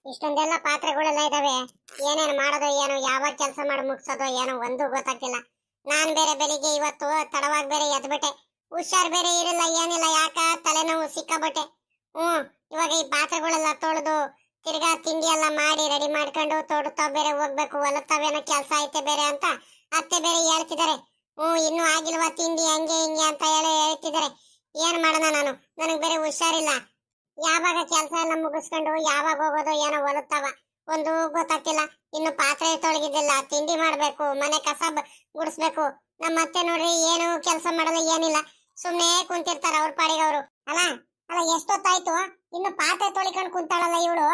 ಇಷ್ಟೊಂದೆಲ್ಲ ಪಾತ್ರೆಗಳೆಲ್ಲ ಇದಾವೆ. ಏನೇನ್ ಮಾಡೋದು ಏನೋ, ಯಾವಾಗ ಕೆಲಸ ಮಾಡಿ ಮುಗಿಸೋದು ಏನೋ ಒಂದು ಗೊತ್ತಾಗ್ತಿಲ್ಲ. ನಾನ್ ಬೇರೆ ಬೆಳಿಗ್ಗೆ ಇವತ್ತು ತಡವಾಗಿ ಬೇರೆ ಎದ್ಬಿಟ್ಟೆ. ಹುಷಾರ್ ಬೇರೆ ಇರಲ್ಲ ಏನಿಲ್ಲ, ಯಾಕ ತಲೆನೋವು ಸಿಕ್ಕಾಬಟ್ಟೆ. ಇವಾಗ ಈ ಪಾತ್ರೆಗಳೆಲ್ಲ ತೊಳೆದು ತಿರ್ಗಾ ತಿಂಡಿ ಎಲ್ಲ ಮಾಡಿ ರೆಡಿ ಮಾಡ್ಕೊಂಡು ತೊಡ್ತಾ ಬೇರೆ ಹೋಗ್ಬೇಕು. ಹೊಲತ್ತಾವೇನೋ ಕೆಲಸ ಐತೆ ಬೇರೆ ಅಂತ ಅತ್ತೆ ಬೇರೆ ಹೇಳ್ತಿದ್ದಾರೆ. ಇನ್ನೂ ಆಗಿಲ್ವಾ ತಿಂಡಿ ಹಂಗೆ ಹಿಂಗೆ ಅಂತ ಹೇಳ್ತಿದ್ದಾರೆ. ಏನ್ ಮಾಡೋಣ ನಾನು, ನನಗ್ ಬೇರೆ ಹುಷಾರಿಲ್ಲ. ಯಾವಾಗ ಕೆಲಸ ಎಲ್ಲ ಮುಗಿಸ್ಕೊಂಡು ಯಾವಾಗ ಹೋಗೋದು ಏನೋ ಹೊಲತ್ತಾವ ಒಂದು ಗೊತ್ತಾಗ್ತಿಲ್ಲ. ಇನ್ನು ಪಾತ್ರೆ ತೊಳಗಿದ್ದಿಲ್ಲ, ತಿಂಡಿ ಮಾಡ್ಬೇಕು, ಮನೆ ಕಸ ಗುಡಿಸ್ಬೇಕು. ನಮ್ಮ ಅತ್ತೆ ನೋಡ್ರಿ ಏನು ಕೆಲಸ ಮಾಡಲ್ಲ ಏನಿಲ್ಲ, ಸುಮ್ನೆ ಕುಂತಿರ್ತಾರ ಅವ್ರ ಪಾಡಿಗೆ ಅವರು. ಅಲ್ಲ ಅಲ್ಲ ಎಷ್ಟೊತ್ತಾಯ್ತು ಇನ್ನು ಪಾತ್ರೆ ತೊಳಿಕೊಂಡು ಕುಂತಾಳಲ್ಲ ಇವಳು.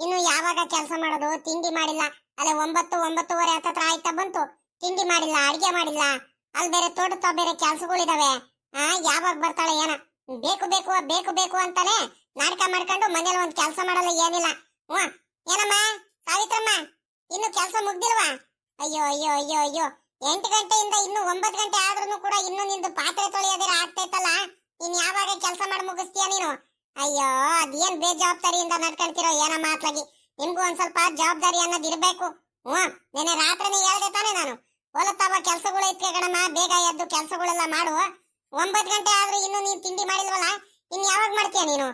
ಇನ್ನು ಯಾವಾಗ ಕೆಲಸ ಮಾಡೋದು? ತಿಂಡಿ ಮಾಡಿಲ್ಲ, ಅಲ್ಲೇ 9-9:30 ಹತ್ತತ್ರ ಆಯ್ತಾ ಬಂತು. ತಿಂಡಿ ಮಾಡಿಲ್ಲ, ಅಡಿಗೆ ಮಾಡಿಲ್ಲ. ಅಲ್ಲಿ ಬೇರೆ ತೋಟದ ಬೇರೆ ಕೆಲ್ಸಗಳಿದಾವೆ. ಯಾವಾಗ ಬರ್ತಾಳೆ ಏನ? ಬೇಕು ಬೇಕು ಬೇಕು ಬೇಕು ಅಂತಾನೆ ನಾಟಕ ಮಾಡ್ಕೊಂಡು ಮನೇಲಿ ಒಂದ್ ಕೆಲಸ ಮಾಡಲ್ಲ ಏನಿಲ್ಲ. ಏನಮ್ಮ ಸಾವಿತ್ರಮ್ಮ, ಇನ್ನು ಕೆಲಸ ಮುಗ್ದಿಲ್ವಾ? ಅಯ್ಯೋ ಅಯ್ಯೋ ಅಯ್ಯೋ ಅಯ್ಯೋ, 8 ಗಂಟೆಯಿಂದ ಇನ್ನು 9 ಗಂಟೆ ಆದ್ರೂ ಕೂಡ ಇನ್ನು ನಿಂದು ಪಾತ್ರೆ ತೊಳೆಯೋದಿರ ಆಗ್ತೈತಲ್ಲ. ಇನ್ ಯಾವಾಗ ಕೆಲಸ ಮಾಡಿ ಮುಗಿಸ್ತೀಯ ನೀನು? ಅಯ್ಯೋ, ಅದೇನ್ ಬೇಜವಾಬ್ದಾರಿಯಿಂದ ನಡ್ಕೊಂತಿರೋ ಏನೋ ಮಾತ್ಲಾಗಿ. ನಿಮ್ಗೂ ಒಂದ್ ಸ್ವಲ್ಪ ಜವಾಬ್ದಾರಿ ಅನ್ನೋದು ಇರ್ಬೇಕು. ನೆನೆ ರಾತ್ರಿನೇ ಹೇಳ್ದೆ ತಾನೆ ನಾನು, ಹೊಲತ್ತಾವ ಕೆಲ್ಸಗಳು ಐತ್ಕೆ ಕಣಮ್ಮ, ಬೇಗ ಎದ್ದು ಕೆಲ್ಸಗಳೆಲ್ಲ ಮಾಡು. 9 ಗಂಟೆ ಆದ್ರೂ ಇನ್ನು ನೀನ್ ತಿಂಡಿ ಮಾಡಿಲ್ವಲ್ಲ, ಇನ್ ಯಾವಾಗ ಮಾಡ್ತೀಯ ನೀನು?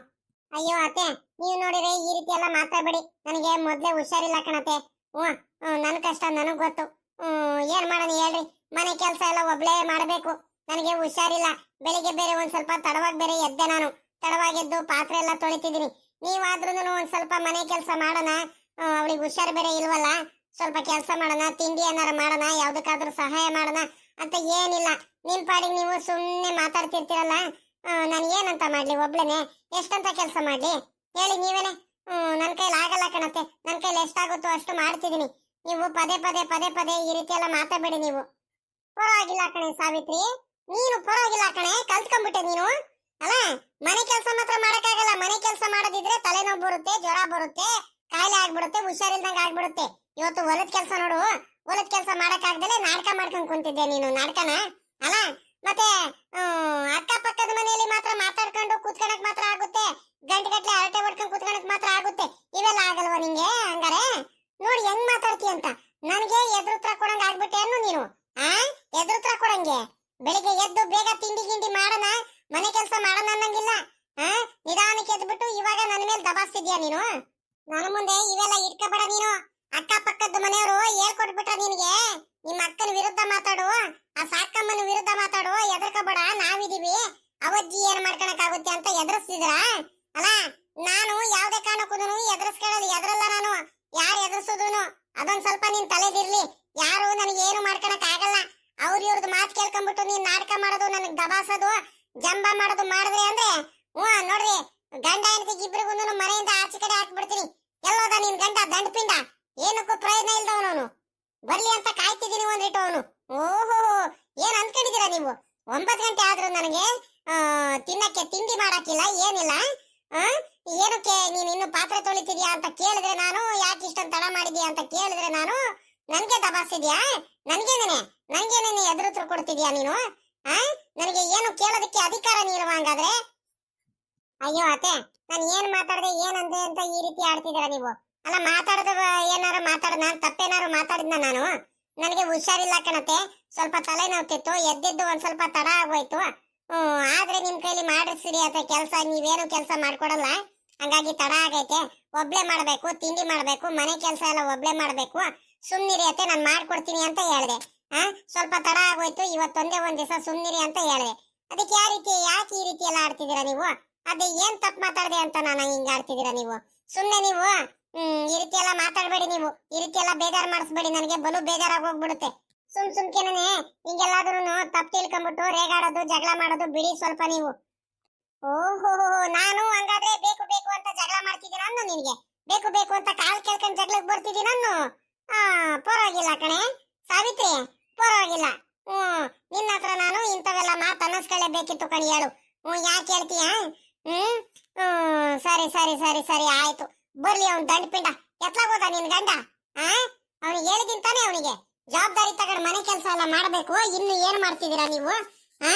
ಅಯ್ಯೋ ಅತ್ತೆ, ನೀವು ನೋಡಿದ್ರೆ ಈ ರೀತಿ ಎಲ್ಲ ಮಾತಾಡ್ಬೇಡಿ. ನನಗೆ ಮೊದ್ಲೇ ಹುಷಾರಿಲ್ಲ ಕಣತೆ. ನನ್ ಕಷ್ಟ ನನಗ್ ಗೊತ್ತು. ಏನ್ ಮಾಡೋಣ ಹೇಳ್ರಿ, ಮನೆ ಕೆಲಸ ಎಲ್ಲ ಒಬ್ಳೇ ಮಾಡ್ಬೇಕು. ನನಗೆ ಹುಷಾರಿಲ್ಲ. ಬೆಳಿಗ್ಗೆ ಬೇರೆ ಒಂದ್ ಸ್ವಲ್ಪ ತಡವಾಗಿ ಬೇರೆ ಎದ್ದೆ ನಾನು. ತಡವಾಗಿದ್ದು ಪಾತ್ರೆ ಎಲ್ಲ ತೊಳಿತಿದ್ದೀನಿ. ನೀವಾದ್ರೂ ಒಂದ್ ಸ್ವಲ್ಪ ಮನೆ ಕೆಲಸ ಮಾಡೋಣ, ಅವಳಿಗೆ ಹುಷಾರ್ ಬೇರೆ ಇಲ್ವಲ್ಲ, ಸ್ವಲ್ಪ ಕೆಲಸ ಮಾಡೋಣ, ತಿಂಡಿ ಏನಾರ ಮಾಡೋಣ, ಯಾವ್ದಕ್ಕಾದ್ರೂ ಸಹಾಯ ಮಾಡೋಣ ಅಂತ ಏನಿಲ್ಲ. ನಿಮ್ ಪಾಡಿಗೆ ನೀವು ಸುಮ್ನೆ ಮಾತಾಡ್ತಿರ್ತೀರಲ್ಲ. ನಾನು ಏನಂತ ಮಾಡ್ಲಿ ಒಬ್ಳೇನೆ? ಎಷ್ಟಂತ ಕೆಲಸ ಮಾಡ್ಲಿ ಹೇಳಿ ನೀವೇನೆ? ನನ್ ಕೈಲಿ ಆಗಲ್ಲ ಕಣತ್ತೆ. ನನ್ ಕೈಲಿ ಎಷ್ಟಾಗುತ್ತೋ ಅಷ್ಟು ಮಾಡ್ತಿದ್ದೀನಿ. ನೀವು ಪದೇ ಪದೇ ಪದೇ ಪದೇ ಈ ರೀತಿ ಎಲ್ಲ ಮಾತಾಡ್ಬೇಡಿ ನೀವು. ಪರವಾಗಿಲ್ಲ ಕಣೆ ಸಾವಿತ್ರಿ, ನೀನು ಪರವಾಗಿಲ್ಲ ಕಣೆ, ಕಲ್ತ್ಕೊಂಡ್ಬಿಟ್ಟೆ ನೀನು. ಅಲ್ಲ, ಮನೆ ಕೆಲಸ ಮಾತ್ರ ಮಾಡಕ್ಕಾಗಲ್ಲ. ಮನೆ ಕೆಲಸ ಮಾಡೋದಿದ್ರೆ ತಲೆನೋವು ಬರುತ್ತೆ, ಜ್ವರ ಬರುತ್ತೆ, ಕಾಯಿಲೆ ಆಗ್ಬಿಡುತ್ತೆ, ಹುಷಾರಿಲ್ದಂಗ ಆಗ್ಬಿಡುತ್ತೆ. ಇವತ್ತು ಹೊಲದ ಕೆಲಸ ನೋಡು, ಹೊಲದ ಕೆಲಸ ಮಾಡಕ್ಕಾಗ್ದಲೆ ನಾಟಕ ಮಾಡ್ಕೊಂಡ್ ಕುಂತಿದ್ದೆ ನೀನು. ನಾಟಕನ ಅಲ್ಲ, ಮತ್ತೆ ಅಕ್ಕಪಕ್ಕದ ಮನೆಯಲ್ಲಿ ಮಾತ್ರ ಮಾತಾಡ್ಕೊಂಡು ಕೂತ್ಕೊಳಕ್ ಮಾತ್ರ ಆಗುತ್ತೆ, ಗಂಟೆಗಟ್ಲೆ ಹರಟೆ ಹೊಡ್ಕೊಂಡು ಕೂತ್ಕೊಳಕ್ ಮಾತ್ರ ಆಗುತ್ತೆ. ಇವೆಲ್ಲ ಆಗಲ್ವಾ ನಿಂಗೆ? ಹಂಗಾರೆ ನೋಡಿ ಹೆಂಗ್ ಮಾತಾಡ್ತಿ ಅಂತ. ನನಗೆ ಎದುರುತ್ರ ಕೊಡಂಗ ಆಗ್ಬಿಟ್ಟೆ ಅನ್ನು ನೀನು. ಎದುರುತ್ರ ಕೊಡಂಗೆ? ಬೆಳಿಗ್ಗೆ ಎದ್ದು ಬೇಗ ತಿಂಡಿ ಗಿಂಡಿ ಮಾಡೋಣ, ಮನೆ ಕೆಲಸ ಮಾಡೋಣ ಅನ್ನಂಗಿಲ್ಲ. ನಿಧಾನಕ್ಕೆ ಎದ್ಬಿಟ್ಟು ಇವಾಗ ನನ್ನ ಮೇಲೆ ದಬಾಸ್ತಿದ್ಯಾ ನೀನು? ನನ್ನ ಮುಂದೆ ಇವೆಲ್ಲ ಇಟ್ಕೋಬೇಡ ನೀನು. ಅಕ್ಕಪಕ್ಕದ ಮನೆಯವರು ಹೇಳ್ಕೊಟ್ಬಿಟ್ರ ನಿನಗೆ? ನಿಮ್ಮ ಅಕ್ಕನ ವಿರುದ್ಧ ಮಾತಾಡು, ಆ ಸಾಕಮ್ಮನ ವಿರುದ್ಧ ಮಾತಾಡು, ಎದರ್ಕೋಬೇಡ, ನಾವಿದೀವಿ, ಅವಜ್ಜಿ ಏನ್ ಮಾಡ್ಕೊಳಕ್ ಆಗುತ್ತೆ ಅಂತ ಎದುರಿಸ್ತಿದ್ರ? ಅಲ್ಲ, ನಾನು ಯಾವ್ದೇ ಕಾರಣಕ್ಕೂ ಎದುರಿಸ್ಕೊಳ್ಳೋದು, ಎದ್ರಲ್ಲ ನಾನು. ಯಾರು ಎದುರಿಸೋದು ಅದೊಂದ್ ಸ್ವಲ್ಪ ನಿನ್ ತಲೆದಿರ್ಲಿ. ಯಾರು ನನಗೆ ಏನು ಮಾಡ್ಕೊಳಕ್ ಆಗಲ್ಲ. ಅವ್ರ ಇವ್ರದ್ದು ಮಾತು ಕೇಳ್ಕೊಂಡ್ಬಿಟ್ಟು ನೀನ್ ನಾಟಕ ಮಾಡೋದು, ನನಗ್ ದಬಾಸೋದು, ಜಂಬ ಮಾಡೋದು ಮಾಡಿದ್ರೆ ಅಂದ್ರೆ ನೋಡ್ರಿ, ಗಂಡ ಹೆಂಡತಿಗೆ ಇಬ್ರಿಗೂ ಮನೆಯಿಂದ ಆಚೆ ಕಡೆ ಹಾಕ್ಬಿಡ್ತೀನಿ. ಎಲ್ಲೋದ ನಿನ್ ಗಂಡ ದಂಡಪಿಂಡ? ಏನಕ್ಕೂ ಪ್ರಯೋಜನ ಇಲ್ದವನು. ಬರ್ಲಿ ಅಂತ ಕಾಯ್ತಿದ್ದೀನಿ ಒಂದಿಟ್ಟು ಅವನು. ಓಹೋ, ಏನ್ ಅನ್ಕೊಂಡಿದೀರಾ ನೀವು? 9 ಗಂಟೆ ಆದ್ರೂ ನನಗೆ ತಿನ್ನಕ್ಕೆ ತಿಂಡಿ ಮಾಡಾಕಿಲ್ಲ, ಏನಿಲ್ಲ. ಏನಕ್ಕೆ ನೀನು ಇನ್ನು ಪಾತ್ರೆ ತೊಳಿತಿದ್ಯಾ ಅಂತ ಕೇಳಿದ್ರೆ ನಾನು, ಯಾಕೆ ಇಷ್ಟೊಂದು ತಡ ಮಾಡಿದ್ಯಾ ಅಂತ ಕೇಳಿದ್ರೆ ನಾನು, ನನ್ಗೆ ದಬಾಸಿದ್ಯಾ? ನನ್ಗೇನೇನೆ ಎದುರುತ್ರು ಕೊಡ್ತಿದ್ಯಾ ನೀನು? ನನಗೆ ಏನು ಕೇಳೋದಕ್ಕೆ ಅಧಿಕಾರ ನೀಡುವ ಹಂಗಾದ್ರೆ? ಅಯ್ಯೋ ಅತ್ತೆ, ನಾನು ಏನ್ ಮಾತಾಡ್ದೆ ಏನಂದೆ ಅಂತ ಈ ರೀತಿ ಆಡ್ತಿದ್ದೀರಾ ನೀವು? ಅಲ್ಲ, ಮಾತಾಡದ ಏನಾರು ನಾನ್ ತಪ್ಪೇನಾರು ಮಾತಾಡಿದ್ನ ನಾನು? ನನಗೆ ಹುಷಾರಿಲ್ಲ ಕಣತೆ, ಸ್ವಲ್ಪ ತಲೆ ನೋವ್ತಿತ್ತು, ಎದ್ದಿದ್ದು ಒಂದ್ ಸ್ವಲ್ಪ ತಡ ಆಗೋಯ್ತು. ಆದ್ರೆ ನಿಮ್ ಕೈಲಿ ಮಾಡಿಸ್ರಿ ಅತ್ತೆ ಕೆಲಸ, ನೀವೇನು ಕೆಲಸ ಮಾಡ್ಕೊಡಲ್ಲ, ಹಂಗಾಗಿ ತಡ ಆಗೈತೆ. ಒಬ್ಳೆ ಮಾಡ್ಬೇಕು, ತಿಂಡಿ ಮಾಡ್ಬೇಕು, ಮನೆ ಕೆಲಸ ಎಲ್ಲ ಒಬ್ಳೆ ಮಾಡ್ಬೇಕು. ಸುಮ್ನಿರಿ ಅತ್ತೆ, ನಾನ್ ಮಾಡ್ಕೊಡ್ತೀನಿ ಅಂತ ಹೇಳ್ದೆ. ಸ್ವಲ್ಪ ತಡ ಆಗೋಯ್ತು, ಇವತ್ತೊಂದೇ ಒಂದ್ ದಿವಸ ಸುಮ್ನಿರಿ ಅಂತ ಹೇಳ್ದೆ. ಅದಕ್ಕೆ ಯಾಕೆ ಈ ರೀತಿ ಎಲ್ಲ ಆಡ್ತಿದ್ದೀರಾ ನೀವು? ಅದೇ ಏನ್ ತಪ್ಪು ಮಾತಾಡ್ದೆ ಅಂತ ನಾನು ಹಿಂಗ ಆಡ್ತಿದ್ದೀರಾ ನೀವು? ಸುಮ್ನೆ ನೀವು ಈ ರೀತಿ ಎಲ್ಲ ಮಾತಾಡ್ಬೇಡಿ ನೀವು. ಈ ರೀತಿ ಎಲ್ಲ ಬೇಜಾರ್ ಮಾಡಿಸ್ಬೇಡಿ, ನನಗೆ ಬಲು ಬೇಜಾರಾಗಿ ಹೋಗ್ಬಿಡುತ್ತೆ. ಸುಮ್ಕೆನೇ ಹಿಂಗೆಲ್ಲಾದ್ರೂ ತಪ್ಪು ತಿಳ್ಕೊಂಡ್ಬಿಟ್ಟು ರೇಗಾಡೋದು, ಜಗಳ ಮಾಡೋದು ಬಿಡಿ ಸ್ವಲ್ಪ ನೀವು. ಓಹೋ, ನಾನು ಹಂಗಾದ್ರೆ ಬೇಕು ಬೇಕು ಅಂತ ಜಗಳ ಮಾಡ್ತಿದ್ದೀನಿ ನಾನು? ನಿನ್ಗೆ ಬೇಕು ಬೇಕು ಅಂತ ಕಾಲ್ ಕೇಳ್ಕೊಂಡ್ ಜಗಳಕ್ಕೆ ಬರ್ತಿದ್ದೀನಿ ನಾನು? ಪರವಾಗಿಲ್ಲ ಕಣೆ ಸಾವಿತ್ರಿ, ಪರವಾಗಿಲ್ಲ. ನಿನ್ನ ಹತ್ರ ನಾನು ಇಂಥವೆಲ್ಲ ಮಾತು ಅನ್ನಿಸ್ಕೊಳ್ಳೇಬೇಕಿತ್ತು ಕಣಿ. ಹೇಳು, ಯಾಕೆ ಹೇಳ್ತೀಯ? ಸರಿ ಸರಿ ಸರಿ ಸರಿ ಆಯ್ತು. ಬರ್ಲಿ ಅವ್ನ್ ದಂಡಪಿಂಡ. ಎತ್ಲಾಗೋದ ನಿನ್ ಗಂಡ? ಅವ್ನಿಗೆ ಹೇಳಿದಿಂತಾನೆ, ಅವನಿಗೆ ಜವಾಬ್ದಾರಿ ತಗೊಂಡು ಮನೆ ಕೆಲಸ ಎಲ್ಲ ಮಾಡ್ಬೇಕು. ಇನ್ನು ಏನ್ ಮಾಡ್ತಿದ್ದೀರಾ ನೀವು?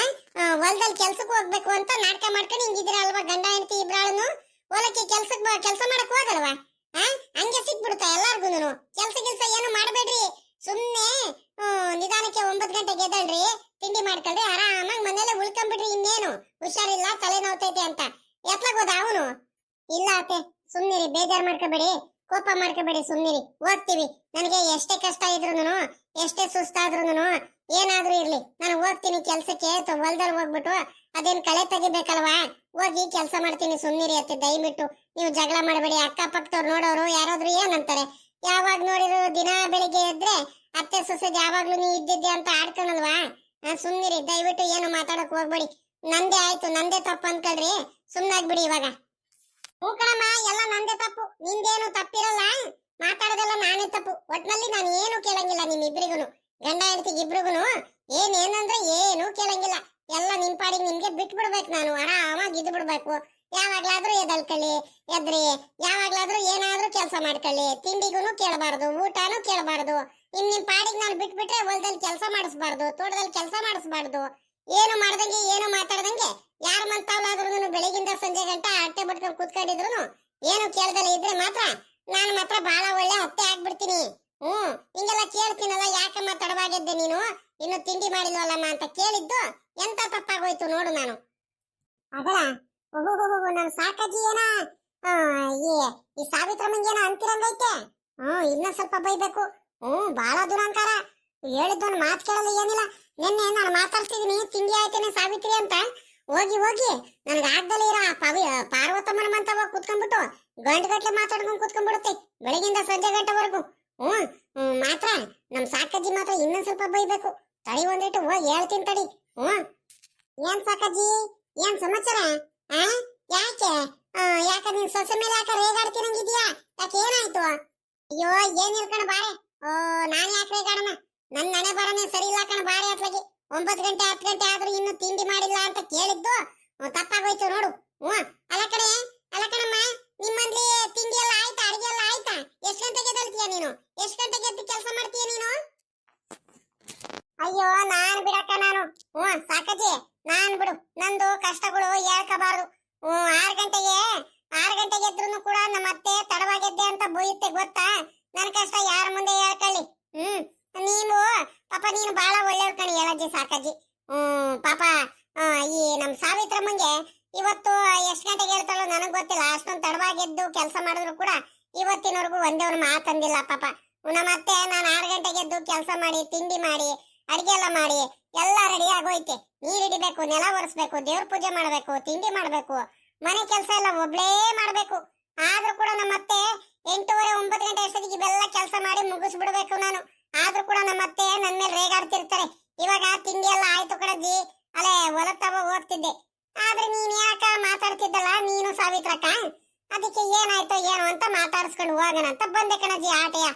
ಹೊಲದಲ್ಲಿ ಕೆಲ್ಸಕ್ಕೆ ಹೋಗ್ಬೇಕು ಅಂತ ನಾಟಕ ಮಾಡ್ಕೊಂಡು ಹಿಂಗಿದ್ದೀರಾ ಅಲ್ವಾ? ಗಂಡ ಹೆಂಡತಿ ಇಬ್ರಾಳನು ಹೊಲಕ್ಕೆ ಕೆಲಸ ಮಾಡಕ್ ಹೋಗಲ್ವಾ? ಹಂಗೆ ಬಂದ್ಬಿಡುತ್ತಾ ಎಲ್ಲಾರ್ಗೂನು. ಕೆಲ್ಸ ಏನು ಮಾಡಬೇಡ್ರಿ, ಸುಮ್ನೆ ನಿಧಾನಕ್ಕೆ 9 ಗಂಟೆಗೆ ಎದ್ದಳ್ರಿ, ತಿಂಡಿ ಮಾಡ್ಕೊಳ್ರಿ, ಆರಾಮಾಗಿ ಮನೇಲೆ ಉಳ್ಕೊಂಡ್ಬಿಡ್ರಿ. ಇನ್ನೇನು ಹುಷಾರಿಲ್ಲ, ತಲೆ ನೋವ್ತೈತೆ ಅಂತ ಎತ್ಲಾಗೋದ ಅವನು? ಇಲ್ಲ ಅತ್ತೆ, ಸುಮ್ನಿರಿ, ಬೇಜಾರ್ ಮಾಡ್ಕೋಬೇಡಿ, ಕೋಪ ಮಾಡ್ಕೋಬೇಡಿ, ಸುಮ್ನಿರಿ, ಹೋಗ್ತೀವಿ. ನನಗೆ ಎಷ್ಟೇ ಕಷ್ಟ ಇದ್ರೂನು, ಎಷ್ಟೇ ಸುಸ್ತಾದ್ರೂನು, ಏನಾದ್ರೂ ಇರ್ಲಿ, ನಾನು ಹೋಗ್ತೀನಿ ಕೆಲ್ಸಕ್ಕೆ. ಹೊಲ್ದಲ್ಲಿ ಹೋಗ್ಬಿಟ್ಟು ಅದೇನ್ ಕಳೆ ತೆಗಿಬೇಕಲ್ವಾ, ಹೋಗಿ ಕೆಲಸ ಮಾಡ್ತೀನಿ. ಸುಮ್ನಿರಿ ಅತ್ತೆ, ದಯವಿಟ್ಟು ನೀವು ಜಗಳ ಮಾಡಬೇಡಿ. ಅಕ್ಕಪಕ್ಕದವ್ರು ನೋಡೋರು ಯಾರಾದ್ರೂ ಏನಂತಾರೆ? ಯಾವಾಗ ನೋಡಿದ್ರು ದಿನ ಬೆಳಿಗ್ಗೆ ಎದ್ರೆ ಅತ್ತೆ ಸೊಸೆ ಯಾವಾಗ್ಲೂ ನೀ ಇದ್ದಿದ್ದೆ ಅಂತ ಆಡ್ಕೊಳಲ್ವಾ? ಸುಮ್ನಿರಿ, ದಯವಿಟ್ಟು ಏನು ಮಾತಾಡಕ್ ಹೋಗ್ಬೇಡಿ. ನಂದೇ ಆಯ್ತು, ನಂದೇ ತಪ್ಪು ಅನ್ಕೊಳ್ರಿ, ಸುಮ್ನಾಗ್ಬಿಡಿ ಇವಾಗ. ಹ್ಞೂ ಕಣಮ್ಮ, ಎಲ್ಲ ನಂದೇ ತಪ್ಪು, ನಿಂದೇನು ತಪ್ಪಿರಲ್ಲ. ಮಾತಾಡೋದೆಲ್ಲ ನಾನೇ ತಪ್ಪು. ಒಟ್ನಲ್ಲಿ ನಾನು ಏನು ಕೇಳಂಗಿಲ್ಲ ನಿಮ್ಮಿಬ್ರಿಗೂ, ಗಂಡ ಹೆಂಡತಿಗೆ ಇಬ್ರಿಗೂ ಏನಂದ್ರೆ ಏನು ಕೇಳಂಗಿಲ್ಲ. ಎಲ್ಲ ನಿಮ್ ಪಾಡಿಗೆ ನಿಮ್ಗೆ ಬಿಟ್ಬಿಡ್ಬೇಕು. ನಾನು ಆರಾಮಾಗಿ ಇದ್ದು ಬಿಡ್ಬೇಕು. ಯಾವಾಗ್ಲಾದ್ರೂ ಎದಳ್ಕೊಳ್ಳಿ, ಎದ್ರಿ, ಯಾವಾಗ್ಲಾದ್ರೂ ಏನಾದ್ರೂ ಕೆಲಸ ಮಾಡ್ಕೊಳ್ಳಿ. ತಿಂಡಿಗೂ ಕೇಳಬಾರ್ದು, ಊಟನೂ ಕೇಳಬಾರ್ದು. ನಿಮ್ ಪಾಡಿಗೆ ನಾನು ಬಿಟ್ಬಿಟ್ರೆ ಹೊಲದಲ್ಲಿ ಕೆಲಸ ಮಾಡಿಸ್ಬಾರ್ದು, ತೋಟದಲ್ಲಿ ಕೆಲಸ ಮಾಡಿಸ್ಬಾರ್ದು. ಏನು ಮಾಡ್ದಂಗೆ, ಏನು ಮಾತಾಡ್ದಂಗೆ, ಯಾರ ಮಂತಾವ್ಲಾದ್ರೂ ಬೆಳಗಿಂದ ಸಂಜೆ ಗಂಟ ಅಟ್ಟೆ ಬಿಟ್ಕೊಂಡು ಕೂತ್ಕೊಂಡಿದ್ರು ಏನು ಕೇಳ್ದಲ್ಲ ಇದ್ರೆ ಮಾತ್ರ ನಾನು ಮಾತ್ರ ಬಹಳ ಒಳ್ಳೆ ಅತ್ತೆ ಆಗ್ಬಿಡ್ತೀನಿ. ಹಿಂಗೆಲ್ಲ ಕೇಳ್ತೀನಲ್ಲ, ಯಾಕಮ್ಮ ತಡವಾಗಿದ್ದೆ ನೀನು, ಇನ್ನು ತಿಂಡಿ ಮಾಡಿಲ್ವಲ್ಲಮ್ಮ ಅಂತ ಕೇಳಿದ್ದು ಎಂತ ತಪ್ಪಾಗೋಯ್ತು ನೋಡು. ನಾನು ಅದಲ್ಲ, ನಮ್ ಸಾಕಾಜಿ ಏನ ಈ ಸಾವಿತ್ರಮ್ಮಂಗೇನ ಅಂತಿರಂಗೈತೆ. ಇನ್ನ ಸ್ವಲ್ಪ ಬೈಬೇಕು. ಬಹಳ ದುರಂಕಾರ, ಹೇಳಿದ್ದೊಂದು ಮಾತು ಕೇಳಲ್ಲ, ಏನಿಲ್ಲ. ನಿನ್ನೆ ನಾನು ಮಾತಾಡ್ತಿದೀನಿ, ತಿಂಡಿ ಆಯ್ತೇನೆ ಸಾವಿತ್ರಿ ಅಂತ. ಹೋಗಿ ನನಗೆ ಆಗ್ದಲೇ ಇರೋ ಪಾರ್ವತಮ್ಮನ ಮಂತವ ಕುತ್ಕೊಂಡ್ಬಿಟ್ಟು ಗಂಟೆ ಮಾತಾಡ್ಕೊಂಡು ಕುತ್ಕೊಂಡ್ಬಿಡುತ್ತೆ ಬೆಳಗಿಂದ ಸಂಜೆ ಗಂಟೆವರೆಗೂ. ಮಾತ್ರ ನಮ್ ಸಾಕಜ್ಜಿ ಮಾತ್ರ ಇನ್ನೊಂದ್ ಸ್ವಲ್ಪ ಬೈಬೇಕು. ತಡಿ ಒಂದಿಟ್ಟು ಹೋಗಿ ಹೇಳ್ತೀನಿ ತಡಿ. ಏನ್ ಸಾಕಜ್ಜಿ, ಏನ್ ಸಮಾಚಾರ? ಯಾಕೆ ಯಾಕೆ ನಿನ್ ಸೊಸೆ ಮೇಲೆ ಯಾಕೆ ರೇಗಾಡ್ತೀನಂಗಿದ್ಯಾ? ಯಾಕೆ ಏನಾಯ್ತು? ಅಯ್ಯೋ ಏನ್ ಇರ್ಕಣ ಬಾರೆ. ನಾನ್ ಯಾಕೆ ರೇಗಾಡಣ? ನನ್ ನನೆ ಬರನೆ ಸರಿ ಇಲ್ಲ ಕಣ ಬಾರೆ. ಅತ್ಲಾಗಿ 9 ಗಂಟೆ 10 ಗಂಟೆ ಆದ್ರೂ ಇನ್ನು ತಿಂಡಿ ಮಾಡಿಲ್ಲ ಅಂತ ಕೇಳಿದ್ದು ತಪ್ಪಾಗೋಯ್ತು ನೋಡು. ಅಲ್ಲ ಕಣಮ್ಮ, ನಿಮ್ಮಲ್ಲಿ ತಿಂಡಿ ಎಲ್ಲ ಆಯ್ತಾ, ಅಡಿಗೆ ಎಲ್ಲ ಆಯ್ತಾ? ಎಷ್ಟ್ ಗಂಟೆಗೆ ಎದ್ದೇಳ್ತೀಯ ನೀನು? ಎಷ್ಟ್ ಗಂಟೆಗೆ ಎದ್ದು ಕೆಲಸ ಮಾಡ್ತೀಯ ನೀನು? ಅಯ್ಯೋ ನಾನ್ ಬಿಡಕ್ಕ, ನಾನು ಸಾಕಜ್ಜಿ, ನಾನ್ ಬಿಡು, ನಂದು ಕಷ್ಟಗಳು ಹೇಳ್ಕಬಾರ್ದು. 6 ಗಂಟೆಗೆ ಎದ್ರು ಕೂಡ ನಮ್ಮ ಅತ್ತೆ ತಡವಾಗಿದ್ದೆ ಅಂತ ಬೋಯುತ್ತೆ, ಗೊತ್ತಾ? ನನ್ ಕಷ್ಟ ಯಾರ ಮುಂದೆ ಹೇಳ್ಕೊಳ್ಳಿ. ನೀನು ಪಾಪ ನೀನು ಬಹಳ ಒಳ್ಳೆಯವ್ರು ಕಣಿ ಹೇಳಜ್ಜಿ, ಸಾಕಜ್ಜಿ. ಪಾಪ ಈ ನಮ್ ಸಾವಿತ್ರಮ್ಮಂಗೆ ಇವತ್ತು ಎಷ್ಟ್ ಗಂಟೆಗೆ ಹೇಳ್ತಾಳೋ ನನಗ್ ಗೊತ್ತಿಲ್ಲ. ಅಷ್ಟೊಂದು ತಡವಾಗಿದ್ದು ಕೆಲಸ ಮಾಡಿದ್ರು ಕೂಡ ಇವತ್ತಿನವರೆಗೂ ಒಂದೇ ಒಂದು ಮಾತಂದಿಲ್ಲ ಪಾಪ. ನಮ್ಮ ಅತ್ತೆ ನಾನು 6 ಗಂಟೆಗೆ ಎದ್ದು ಕೆಲಸ ಮಾಡಿ, ತಿಂಡಿ ಮಾಡಿ, ಅಡಿಗೆ ಎಲ್ಲ ಮಾಡಿ ಎಲ್ಲ ರೆಡಿ ಆಗೋಯ್ತೆ. ನೀರ್ ಹಿಡಿಬೇಕು, ನೆಲ ಒರೆಸ್ಬೇಕು, ದೇವ್ರ ಪೂಜೆ ಮಾಡ್ಬೇಕು, ತಿಂಡಿ ಮಾಡ್ಬೇಕು, ಮನೆ ಕೆಲಸ ಎಲ್ಲ ಒಬ್ಳೇ ಮಾಡ್ಬೇಕು. ಆದ್ರೂ ಕೂಡ ನಮ್ಮ ಅತ್ತೆ 8:30 9 ಗಂಟೆ ಅಷ್ಟೊತ್ತಿಗೆ ಇವೆಲ್ಲ ಕೆಲಸ ಮಾಡಿ ಮುಗಿಸ್ಬಿಡ್ಬೇಕು ನಾನು. ಆದ್ರೂ ಕೂಡ ನಮ್ಮ ಅತ್ತೆ ನನ್ ಮೇಲೆ ರೇಗಾಡ್ತಿರ್ತಾರೆ. ಇವಾಗ ತಿಂಡಿ ಎಲ್ಲ ಆಯ್ತು ಕಣಜ್ಜಿ, ಅಲ್ಲೇ ಹೊಲತ್ತವ ಹೋಗ್ತಿದ್ದೆ. ಆದ್ರೆ ನೀನ್ ಯಾಕ ಮಾತಾಡ್ತಿದ್ದಲ್ಲ ನೀನು ಸಾವಿತ್ರಕ್ಕ, ಅದಕ್ಕೆ ಏನಾಯ್ತೋ ಏನೋ ಅಂತ ಮಾತಾಡ್ಸ್ಕೊಂಡು ಹೋಗೋಣ ಅಂತ ಬಂದೆ ಕಣಜ್ಜಿ ಆಟೆಯ.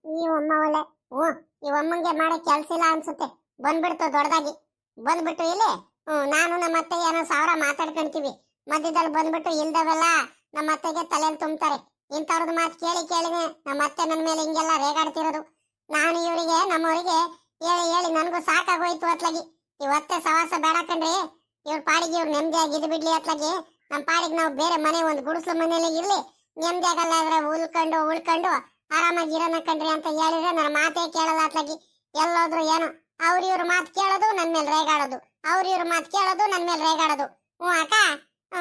ಈ ಅಮ್ಮ ಒಳ್ಳೆ, ಈ ಅಮ್ಮಂಗೆ ಮಾಡೋ ಕೆಲ್ಸ ಇಲ್ಲ ಅನ್ಸುತ್ತೆ. ಬಂದ್ಬಿಡ್ತು ದೊಡ್ಡದಾಗಿ, ಬಂದ್ಬಿಟ್ಟು ಇಲ್ಲಿ ನಾನು ನಮ್ಮ ಅತ್ತೆ ಏನೋ 1000 ಮಾತಾಡ್ಕೊಂತೀವಿ. ಮಧ್ಯದಲ್ಲಿ ಬಂದ್ಬಿಟ್ಟು ಇಲ್ದವೆಲ್ಲ ನಮ್ಮ ಅತ್ತೆಗೆ ತಲೆಯಲ್ಲಿ ತುಂಬ್ತಾರೆ. ಇಂಥವ್ರದ್ದು ಮಾತು ಕೇಳಿನೇ ನಮ್ಮ ಅತ್ತೆ ನನ್ನ ಮೇಲೆ ಹಿಂಗೆಲ್ಲ ರೇಗಾಡ್ತಿರೋದು. ನಾನು ಇವರಿಗೆ ನಮ್ಮವರಿಗೆ ಹೇಳಿ ನನಗೂ ಸಾಕಾಗೋಯ್ತು. ಅತ್ಲಾಗಿ ಇವತ್ತೆ ಸವಾಸ ಬೇಡ ಕಣ್ರಿ. ಇವ್ರ ಪಾಡಿಗೆ ಇವ್ರು ನೆಮ್ಮದಿಯಾಗಿ ಇದು ಬಿಡ್ಲಿ. ಅತ್ಲಾಗಿ ನಮ್ಮ ಪಾಡಿಗೆ ನಾವು ಬೇರೆ ಮನೆ ಒಂದು ಗುಡಿಸ್ಲು ಮನೇಲಿ ಇರ್ಲಿ, ನೆಮ್ಮದಿಯಾಗಲ್ಲ ಆದ್ರೆ ಉಳ್ಕೊಂಡು ಆರಾಮಾಗಿ ಇರೋಣ ಕಣ್ರಿ ಅಂತ ಹೇಳಿದ್ರೆ ನನ್ನ ಮಾತೇ ಕೇಳಲ್ಲ. ಅತ್ಲಾಗಿ ಎಲ್ಲೋದ್ರು ಏನು ಅವ್ರ ಇವ್ರ ಮಾತು ಕೇಳೋದು, ನನ್ ಮೇಲೆ ರೇಗಾಡೋದು, ಅವ್ರ ಇವ್ರ ಮಾತು ಕೇಳೋದು, ನನ್ ಮೇಲೆ ರೇಗಾಡೋದು. ಅಕ್ಕ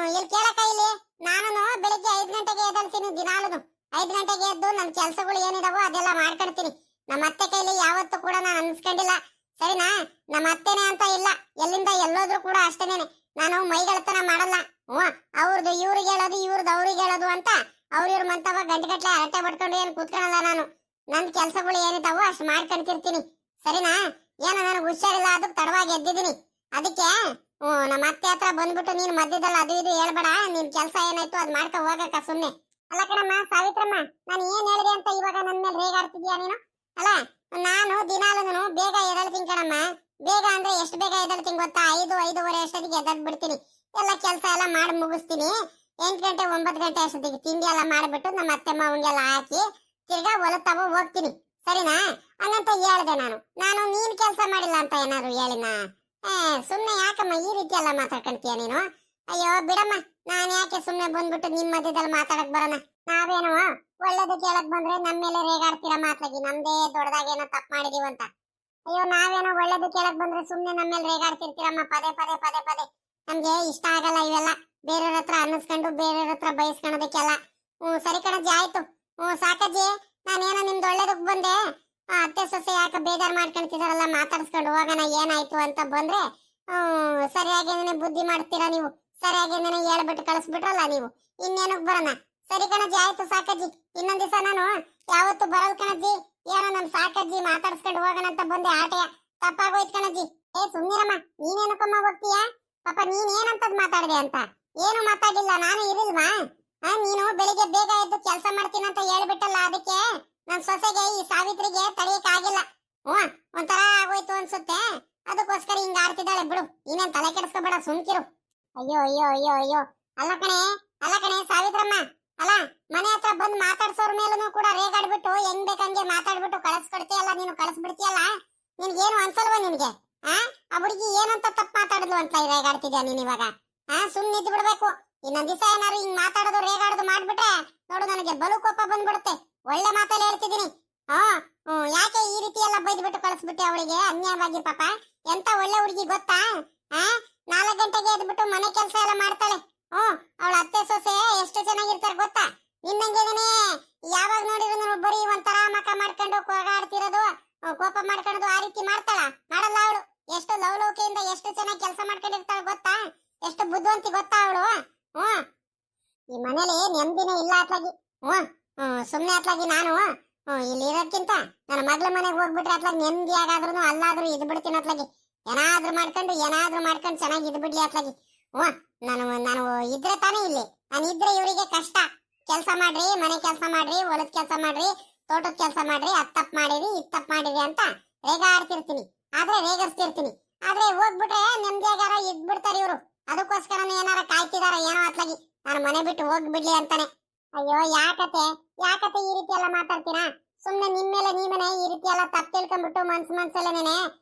ಇಲ್ಲಿ ಕೇಳಕ್ಕ, ಇಲ್ಲಿ ನಾನು ಬೆಳಿಗ್ಗೆ 5 ಗಂಟೆಗೆ ಎದ್ದೇಳ್ತೀನಿ ದಿನಾಲು. 5 ಗಂಟೆಗೆ ಎದ್ದು ನನ್ನ ಕೆಲಸಗಳು ಏನಿದಾವೋ ಅದೆಲ್ಲ ಮಾಡ್ಕೊಡ್ತೀನಿ. ನಮ್ಮ ಅತ್ತೆ ಕೈಲಿ ಯಾವತ್ತೂ ಕೂಡ ನಾನು ಅನ್ಸ್ಕೊಂಡಿಲ್ಲ, ಸರಿನಾ? ನಮ್ಮ ಅತ್ತೆನೆ ಅಂತ ಇಲ್ಲ, ಎಲ್ಲಿಂದ ಎಲ್ಲೋದ್ರು ಕೂಡ ಅಷ್ಟೇನೆ. ನಾನು ಮೈಗಳತನ ಮಾಡಲ್ಲ. ಅವ್ರದ್ದು ಇವ್ರಿಗೆ ಹೇಳೋದು, ಇವ್ರದ್ದು ಅವ್ರಿಗೆ ಹೇಳೋದು ಅಂತ ಅವ್ರ ಇವ್ರ ಮಂತವ ಗಂಟೆಗಟ್ಲೆ ಹರಟೆ ಬಡ್ಕೊಂಡು ಏನು ಕೂತ್ಕೊಳಲ್ಲ ನಾನು. ನನ್ನ ಕೆಲಸಗಳು ಏನಿದಾವೋ ಅಷ್ಟು ಮಾಡ್ಕೊಂತಿರ್ತೀನಿ, ಸರಿನಾ? ಏನೋ ನನಗೆ ಹುಷಾರಿಲ್ಲ, ಅದಕ್ಕೆ ತಡವಾಗಿ ಎದ್ದಿದ್ದೀನಿ. ಅದಕ್ಕೆ ನಮ್ಮ ಅತ್ತೆ ಹತ್ರ ಬಂದ್ಬಿಟ್ಟು ನೀನ್ ಮಧ್ಯದಲ್ಲಿ ಅದು ಇದು ಹೇಳ್ಬೇಡ, ನಿನ್ ಕೆಲಸ ಏನಾಯ್ತು ಅದ್ ಮಾಡ್ಕೊ ಹೋಗಕ್ಕ ಸುಮ್ನೆ. ಅಲ್ಲ ಕಣಮ್ಮ ಸಾವಿತ್ರಮ್ಮ, ನಾನು ಏನ್ ಹೇಳಿದೆ ಅಂತ ಇವಾಗ ನನ್ ಮೇಲೆ ರೇಗಾಡ್ತಿದ್ಯಾ ನೀನು? ಅಲ್ಲ ನಾನು ದಿನಾಲು ಬೇಗ ಎದ್ದೇಳ್ತೀನಿ ಕಣಮ್ಮ. ಬೇಗ ಅಂದ್ರೆ ಎಷ್ಟು ಬೇಗ ಎದ್ದೇಳ್ತೀನಿ ಗೊತ್ತಾ? 5:30 ಅಷ್ಟೊತ್ತಿಗೆ ಎದ್ದದ್ ಬಿಡ್ತೀನಿ. ಎಲ್ಲ ಕೆಲಸ ಎಲ್ಲ ಮಾಡಿ ಮುಗಿಸ್ತೀನಿ. 8 ಗಂಟೆ 9 ಗಂಟೆ ಅಷ್ಟೊತ್ತಿಗೆ ತಿಂಡಿ ಎಲ್ಲ ಮಾಡ್ಬಿಟ್ಟು ನಮ್ಮ ಅತ್ತೆ ಮಾವಂಗೆಲ್ಲ ಹಾಕಿ ತಿರ್ಗಾ ಹೊಲತ್ತವ ಹೋಗ್ತೀನಿ, ಸರಿನಾ? ಹಂಗಂತ ಹೇಳ್ದೆ ನಾನು ನೀನ್ ಕೆಲಸ ಮಾಡಿಲ್ಲ ಅಂತ ಏನಾದ್ರು ಹೇಳಿನ? ಸುಮ್ನೆ ಯಾಕಮ್ಮ ಈ ರೀತಿ ಎಲ್ಲ ಮಾತಾಡ್ಕೊಂತೀಯ ನೀನು? ಅಯ್ಯೋ ಬಿಡಮ್ಮ, ನಾನ್ ಯಾಕೆ ಸುಮ್ನೆ ಬಂದ್ಬಿಟ್ಟು ನಿಮ್ ಮಧ್ಯದಲ್ಲಿ ಮಾತಾಡಕ್ ಬರೋಣ? ನಾವೇನೋ ಒಳ್ಳೆ ಒಳ್ಳೇದು ಕೇಳಕ್ ಬಂದ್ರೆ ನಮ್ಮ ಮೇಲೆ ರೇಗಾಡ್ತೀರಮ್ಮ ಅತ್ಲಾಗಿ ನಮ್ದೇ ದೊಡ್ಡದಾಗಿ ಏನೋ ತಪ್ಪು ಮಾಡಿದೀವಿ ಅಂತ. ಅಯ್ಯೋ ನಾವೇನೋ ಒಳ್ಳೇದು ಕೇಳಕ್ ಬಂದ್ರೆ ಸುಮ್ನೆ ನಮ್ಮ ಮೇಲೆ ರೇಗಾಡ್ತಿರ್ತೀರಮ್ಮ ಪದೇ ಪದೇ ಪದೇ ಪದೇ. ನಮ್ಗೆ ಇಷ್ಟ ಆಗಲ್ಲ ಇವೆಲ್ಲ, ಬೇರೆಯವ್ರ ಹತ್ರ ಅನ್ನಿಸ್ಕೊಂಡು ಬೇರೆಯವ್ರ ಹತ್ರ ಬಯಸ್ಕೊಳೋದಕ್ಕೆಲ್ಲ. ಸರಿ ಕಣಜ್ಜಿ ಆಯ್ತು. ಸಾಕಜ್ಜಿ, ನಾನೇನೋ ನಿಮ್ದು ಒಳ್ಳೇದಕ್ ಬಂದೆ. ಅತ್ತೆ ಸೊಸೆ ಯಾಕೆ ಬೇಜಾರ್ ಮಾಡ್ಕೊಂತಿದಾರಲ್ಲ, ಮಾತಾಡ್ಸ್ಕೊಂಡು ಹೋಗೋಣ ಏನಾಯ್ತು ಅಂತ ಬಂದ್ರೆ ಸರಿಯಾಗಿ ಬುದ್ಧಿ ಮಾಡ್ತೀರಾ ನೀವು, ಸರಿಯಾಗಿ ಹೇಳ್ಬಿಟ್ಟು ಕಳಿಸ್ಬಿಟ್ರಲ್ಲ ನೀವು, ಇನ್ನೇನಕ್ ಬರೋಣ. ಸರಿ ಕಣಜ್ಜಿ ಆಯ್ತು ಸಾಕಜ್ಜಿ, ಇನ್ನೊಂದ್ ದಿವಸ ನಾನು ಯಾವತ್ತು ಬರಲ್ ಕಣಜ್ಜಿ. ಏನೋ ನಮ್ ಸಾಕಜ್ಜಿ ಮಾತಾಡ್ಸ್ಕೊಂಡು ಹೋಗೋಣ ಅಂತ ಬಂದೆ, ಆಟೆಯ ತಪ್ಪಾಗೋಯ್ತು ಕಣಜ್ಜಿ. ಸುಮ್ನಿರಮ್ಮ, ನೀನೇನಕ್ಕಮ್ಮ ಹೋಗ್ತೀಯಾ? ಪಾಪ ನೀನ್ ಏನಂತದ್ ಮಾತಾಡ್ದೆ ಅಂತ? ಏನು ಮಾತಾಡಿಲ್ಲ, ನಾನು ಇರಿಲ್ವಾ? ನೀನು ಬೆಳಿಗ್ಗೆ ಬೇಗ ಎದ್ದು ಕೆಲಸ ಮಾಡ್ತೀನಿ ಅಂತ ಹೇಳ್ಬಿಟ್ಟಲ್ಲ, ಅದಕ್ಕೆ ನನ್ ಸೊಸೆಗೆ ಈ ಸಾವಿತ್ರಿಗೆ ತಡೆಯಕ್ ಆಗಿಲ್ಲ. ಒಂಥರ ಆಗೋಯ್ತು ಅನ್ಸುತ್ತೆ, ಅದಕ್ಕೋಸ್ಕರ ಹಿಂಗ ಆಡ್ತಿದ್ದಾಳೆ ಬಿಡು. ನೀನೇನ್ ತಲೆ ಕೆಡಿಸ್ಕೋಬೇಡ, ಸುಮ್ಕಿರು. ಅಯ್ಯೋ ಅಯ್ಯೋ ಅಯ್ಯೋ ಅಯ್ಯೋ, ಅಲ್ಲ ಕಣೆ ಸಾವಿತ್ರಮ್ಮ, ಅಲ್ಲ ಮನೆ ಹತ್ರ ಬಂದ್ ಮಾತಾಡ್ಸೋರ್ ಮೇಲೂ ಕೂಡ ರೇಗಾಡ್ಬಿಟ್ಟು ಹೆಂಗ್ ಬೇಕಂಗೆ ಮಾತಾಡ್ಬಿಟ್ಟು ಕಳಿಸ್ಕೊಡ್ತೀಯಲ್ಲ, ನೀನು ಕಳಿಸ್ಬಿಡ್ತೀಯಲ್ಲ. ನಿನ್ಗೇನು ಅನ್ಸಲ್ವಾ ನಿನ್ಗೆ? ಆ ಹುಡುಗಿ ಏನಂತ ತಪ್ಪು ಮಾತಾಡಿದ್ಲು ಅಂತ ರೇಗಾಡ್ತಿದ್ಯಾ ನೀನ್ ಇವಾಗ? ಸುಮ್ನೆ ಇದ್ದು ಬಿಡ್ಬೇಕು. ಇನ್ನೊಂದ್ ದಿವಸ ಏನಾರು ಹಿಂಗ್ ಮಾತಾಡೋದು ರೇಗಾಡೋದು ಮಾಡ್ಬಿಟ್ರೆ ನೋಡು, ನನಗೆ ಬಲು ಕೋಪ ಬಂದ್ಬಿಡುತ್ತೆ. ಒಳ್ಳೆ ಮಾತಲ್ಲಿ ಹೇಳ್ತಿದ್ದೀನಿ. ಯಾಕೆ ಈ ರೀತಿ ಎಲ್ಲ ಬೈದ್ಬಿಟ್ಟು ಕಳಿಸ್ಬಿಟ್ಟೆ ಅವಳಿಗೆ ಅನ್ಯಾಯವಾಗಿ? ಪಾಪ ಎಂತ ಒಳ್ಳೆ ಹುಡುಗಿ ಗೊತ್ತಾ? 4 ಗಂಟೆಗೆ ಎದ್ಬಿಟ್ಟು ಮನೆ ಕೆಲಸ ಎಲ್ಲ ಮಾಡ್ತಾಳೆ. ಅವಳ ಅತ್ತೆ ಸೊಸೆ ಎಷ್ಟು ಚೆನ್ನಾಗಿರ್ತಾರೆ ಗೊತ್ತಾ? ನಿನ್ನಂಗೆನೇ ಯಾವಾಗ ನೋಡಿದ್ರು ಬರೀ ಒಂಥರ ಮಕ ಮಾಡ್ಕೊಂಡು ಕೋಗಾಡ್ತಿರೋದು, ಕೋಪ ಮಾಡ್ಕೊಳ್ಳೋದು, ಆ ರೀತಿ ಮಾಡ್ತಾಳ? ಮಾಡಲ್ಲ ಅವಳು. ಎಷ್ಟು ಲವಲವಿಕೆಯಿಂದ ಎಷ್ಟು ಚೆನ್ನಾಗಿ ಕೆಲಸ ಮಾಡ್ಕೊಂಡಿರ್ತಾಳೆ ಗೊತ್ತಾ? ಎಷ್ಟು ಬುದ್ಧಿವಂತಿ ಗೊತ್ತಾ ಅವಳು? ಈ ಮನೇಲಿ ನೆಮ್ಮದಿನೇ ಇಲ್ಲ ಅತ್ಲಾಗಿ. ಸುಮ್ನೆ ಅತ್ಲಾಗಿ ನಾನು ಇಲ್ಲಿ ಇರೋಕ್ಕಿಂತ ನನ್ನ ಮಗಳ ಮನೆಗೆ ಹೋಗ್ಬಿಟ್ರೆ ಅತ್ಲಾಗಿ ನೆಮ್ಮದಿ ಆಗಾದ್ರೂ ಅಲ್ಲಾದ್ರೂ ಇದ್ ಬಿಡ್ತೀನಿ ಅತ್ಲಾಗಿ. ಏನಾದ್ರೂ ಮಾಡ್ಕೊಂಡು ಚೆನ್ನಾಗಿ ಇದ್ ಬಿಡ್ಲಿ ಅತ್ಲಾಗಿ. ನಾನು ಇದ್ರೆ ತಾನೇ ಇಲ್ಲಿ. ನಾನು ಇದ್ರೆ ಇವರಿಗೆ ಕಷ್ಟ. ಕೆಲಸ ಮಾಡ್ರಿ, ಮನೆ ಕೆಲಸ ಮಾಡ್ರಿ, ಹೊಲದ ಕೆಲಸ ಮಾಡ್ರಿ, ತೋಟದ ಕೆಲಸ ಮಾಡ್ರಿ, ಅದ್ ತಪ್ಪು ಮಾಡಿರಿ, ಇದ್ ತಪ್ಪು ಮಾಡಿರಿ ಅಂತ ರೇಗಾಡ್ತಿರ್ತೀನಿ, ರೇಗರ್ಸ್ತಿರ್ತೀನಿ. ಆದ್ರೆ ಹೋಗ್ಬಿಟ್ರೆ ನೆಮ್ಮದಿಯಾಗಾರ ಇದ್ಬಿಡ್ತಾರೆ ಇವರು. ಅದಕ್ಕೋಸ್ಕರ ಏನಾರ ಕಾಯ್ತಿದಾರ ಏನೋ ಅತ್ಲಾಗಿ ನಾನು ಮನೆ ಬಿಟ್ಟು ಹೋಗ್ಬಿಡ್ಲಿ ಅಂತಾನೆ. ಅಯ್ಯೋ ಯಾಕತೆ ಈ ರೀತಿ ಎಲ್ಲ ಮಾತಾಡ್ತೀರಾ? ಸುಮ್ನೆ ನಿಮ್ ಮೇಲೆ ನೀವೇ ಈ ರೀತಿ ಎಲ್ಲ ತಪ್ಪು ತಿಳ್ಕೊಂಡ್ಬಿಟ್ಟು ಮನ್ಸಲ್ಲೇನೆ